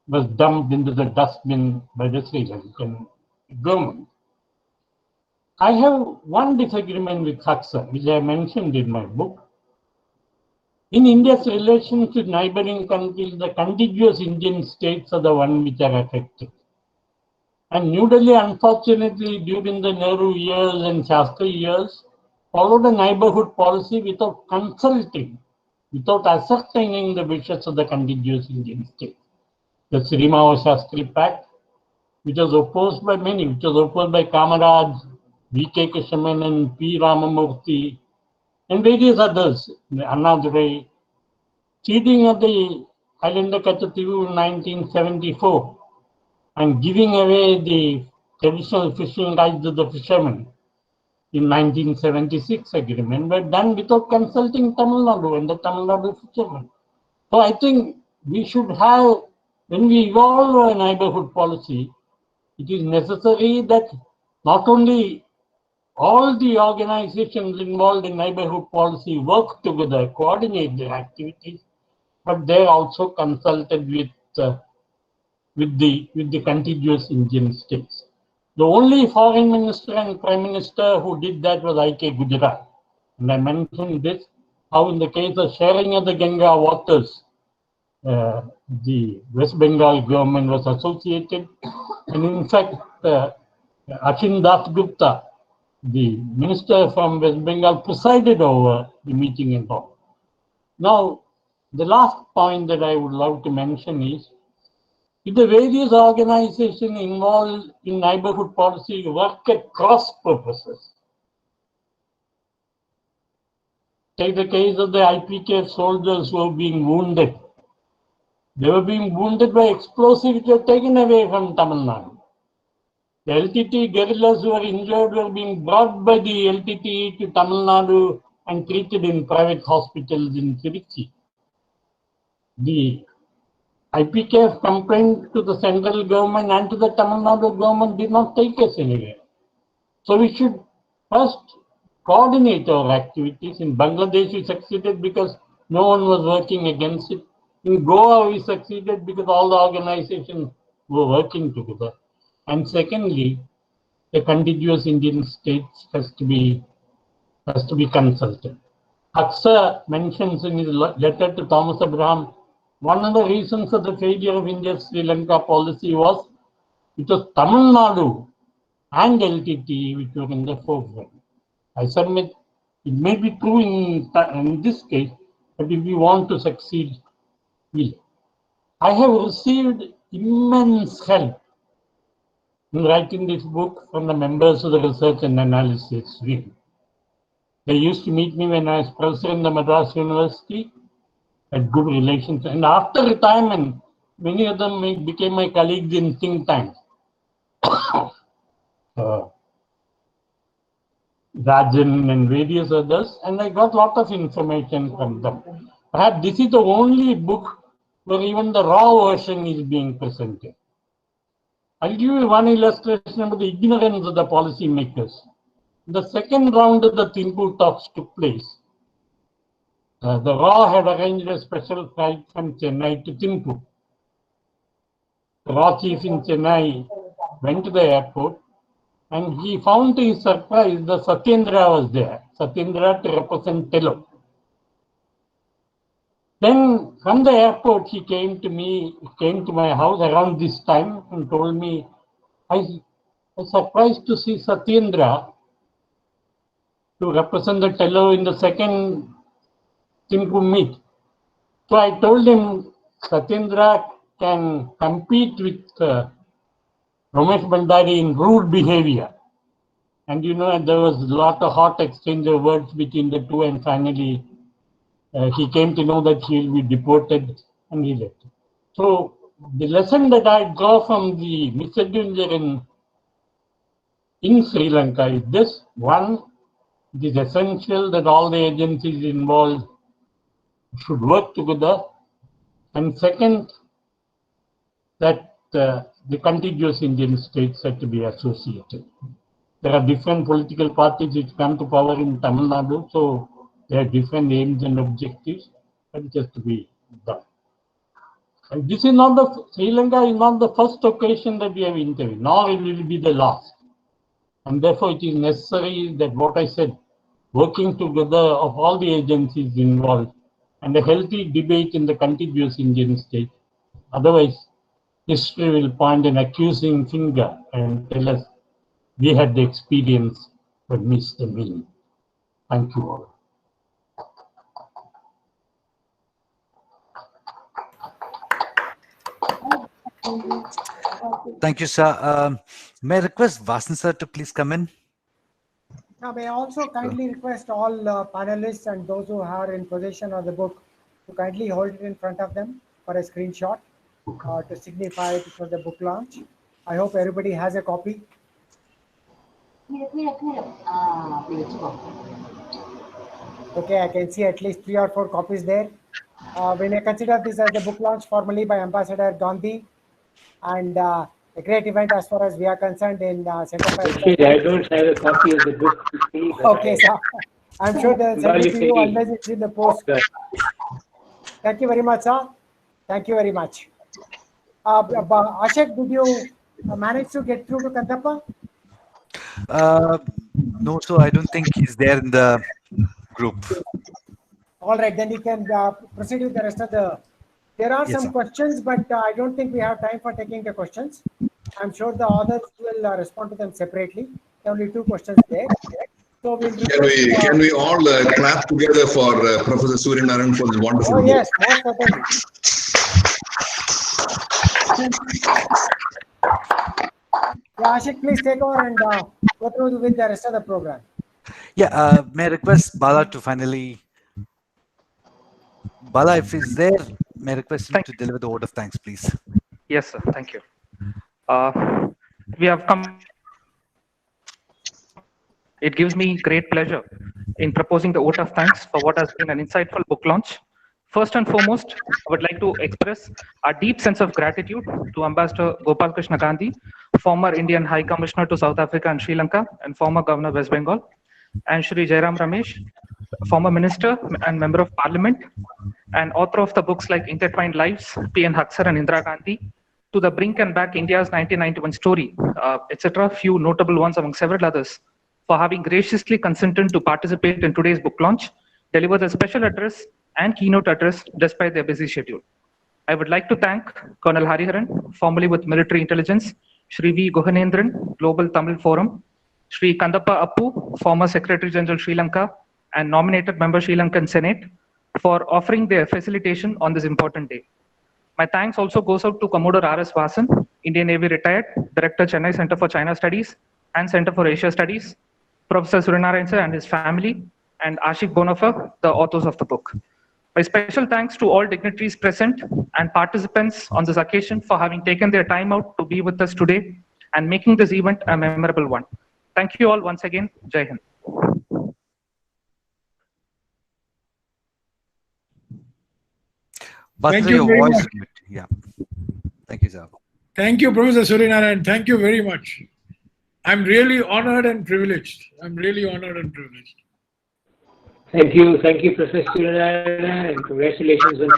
was dumped into the dustbin by the Sri Lankan government. I have one disagreement with Haksar, which I mentioned in my book. In India's relations with neighboring countries, the contiguous Indian states are the ones which are affected. And New Delhi, unfortunately, during the Nehru years and Shastri years, followed a neighborhood policy without consulting, without ascertaining the wishes of the contiguous Indian states. The Srimao Shastri Pact, which was opposed by many, which was opposed by Kamaraj, V.K. Krishnan, P. Ramamurthy, and various others, Annadurai, ceding of the Islander Kachativu in 1974 and giving away the traditional fishing rights to the fishermen in 1976 agreement were done without consulting Tamil Nadu and the Tamil Nadu fishermen. So I think we should have, when we evolve a neighborhood policy, it is necessary that not only all the organizations involved in neighborhood policy work together, coordinate their activities, but they are also consulted with the contiguous Indian states. The only foreign minister and prime minister who did that was I.K. Gujarat. And I mentioned this, how in the case of sharing of the Ganga waters, the West Bengal government was associated. And in fact, Ashin Das Gupta, the minister from West Bengal, presided over the meeting and all. Now, the last point that I would love to mention is, if the various organizations involved in neighborhood policy work at cross purposes, take the case of the IPKF soldiers who were being wounded. They were being wounded by explosives which were taken away from Tamil Nadu. The LTT guerrillas who were injured were being brought by the LTT to Tamil Nadu and treated in private hospitals in Trichy. The IPKF complained to the central government and to the Tamil Nadu government did not take us anywhere. So we should first coordinate our activities. In Bangladesh, we succeeded because no one was working against it. In Goa, we succeeded because all the organizations were working together. And secondly, the contiguous Indian states has to be consulted. Haksar mentions in his letter to Thomas Abraham, one of the reasons for the failure of India's Sri Lanka policy was it was Tamil Nadu and LTT which were in the forefront. I submit it may be true in this case, but if we want to succeed, I have received immense help in writing this book from the members of the Research and Analysis Wing. They used to meet me when I was president of Madras University, had good relations, and after retirement, many of them became my colleagues in think tanks. Rajan and various others, and I got a lot of information from them. Perhaps this is the only book where even the raw version is being presented. I'll give you one illustration about the ignorance of the policymakers. The second round of the Thimphu talks took place. The RAW had arranged a special flight from Chennai to Thimphu. The RAW chief in Chennai went to the airport and he found to his surprise that Satyendra was there. Satyendra to represent Telok. Then from the airport he came to my house around this time and told me, I was surprised to see Satyendra to represent the Telok in the second thing to meet. So I told him Satyendra can compete with Ramesh Bandari in rude behavior. And there was a lot of hot exchange of words between the two, and finally he came to know that he will be deported and he left. So the lesson that I draw from the misadventure in Sri Lanka is this: one, it is essential that all the agencies involved should work together, and second, that the contiguous Indian states have to be associated. There are different political parties which come to power in Tamil Nadu, so there are different aims and objectives, but it has to be done. And this is not Sri Lanka is not the first occasion that we have intervened, nor it will be the last. And therefore it is necessary that what I said, working together of all the agencies involved and a healthy debate in the contiguous Indian state. Otherwise, history will point an accusing finger and tell us we had the experience but missed the meaning. Thank you all. Thank you, sir. May I request Vasan sir to please come in? Now, may I also kindly request all panelists and those who are in possession of the book to kindly hold it in front of them for a screenshot to signify it for the book launch. I hope everybody has a copy. Okay, I can see at least 3 or 4 copies there. We may consider this as the book launch formally by Ambassador Gandhi, and a great event as far as we are concerned in Center for Actually, I don't have a copy of the book to see. Okay, sir. I'm sure they'll send it to you unless it's in the post. Thank you very much, sir. Thank you very much. Ashik, did you manage to get through to Kandappa? No, so I don't think he's there in the group. All right, then you can proceed with the rest of the. There are some questions, but I don't think we have time for taking the questions. I'm sure the authors will respond to them separately. There are only 2 questions there. So we'll can we all clap together for Professor Suryanarayanan for this wonderful book? Yes, most certainly. Yeah, Ashik, please take over and go through with the rest of the program. Yeah, may I request Bala to finally. Bala, if he's there, may I request him to deliver the vote of thanks, please. Yes, sir. Thank you. We have come. It gives me great pleasure in proposing the vote of thanks for what has been an insightful book launch. First and foremost, I would like to express a deep sense of gratitude to Ambassador Gopal Krishna Gandhi, former Indian High Commissioner to South Africa and Sri Lanka, and former Governor of West Bengal, and Shri Jairam Ramesh, former Minister and Member of Parliament, and author of the books like Intertwined Lives, N Haksar and Indira Gandhi, To the Brink and Back India's 1991 Story, etc., few notable ones among several others, for having graciously consented to participate in today's book launch, deliver the special address and keynote address despite their busy schedule. I would like to thank Colonel Hariharan, formerly with Military Intelligence, Shri V. Guhanendran, Global Tamil Forum, Shri Kandappa Appu, former Secretary General Sri Lanka and nominated member Sri Lankan Senate, for offering their facilitation on this important day. My thanks also goes out to Commodore R.S. Vasan, Indian Navy retired, Director Chennai Center for China Studies and Center for Asia Studies, Professor Suryanarayanan and his family, and Ashik Bonofer, the authors of the book. My special thanks to all dignitaries present and participants on this occasion for having taken their time out to be with us today and making this event a memorable one. Thank you all once again. Jai Hind. Thank you very much. Yeah. Thank you, sir. Thank you, Professor Suryanarayanan. Thank you very much. I'm really honored and privileged. I'm really honored and privileged. Thank you, Professor Suryanarayanan, and congratulations once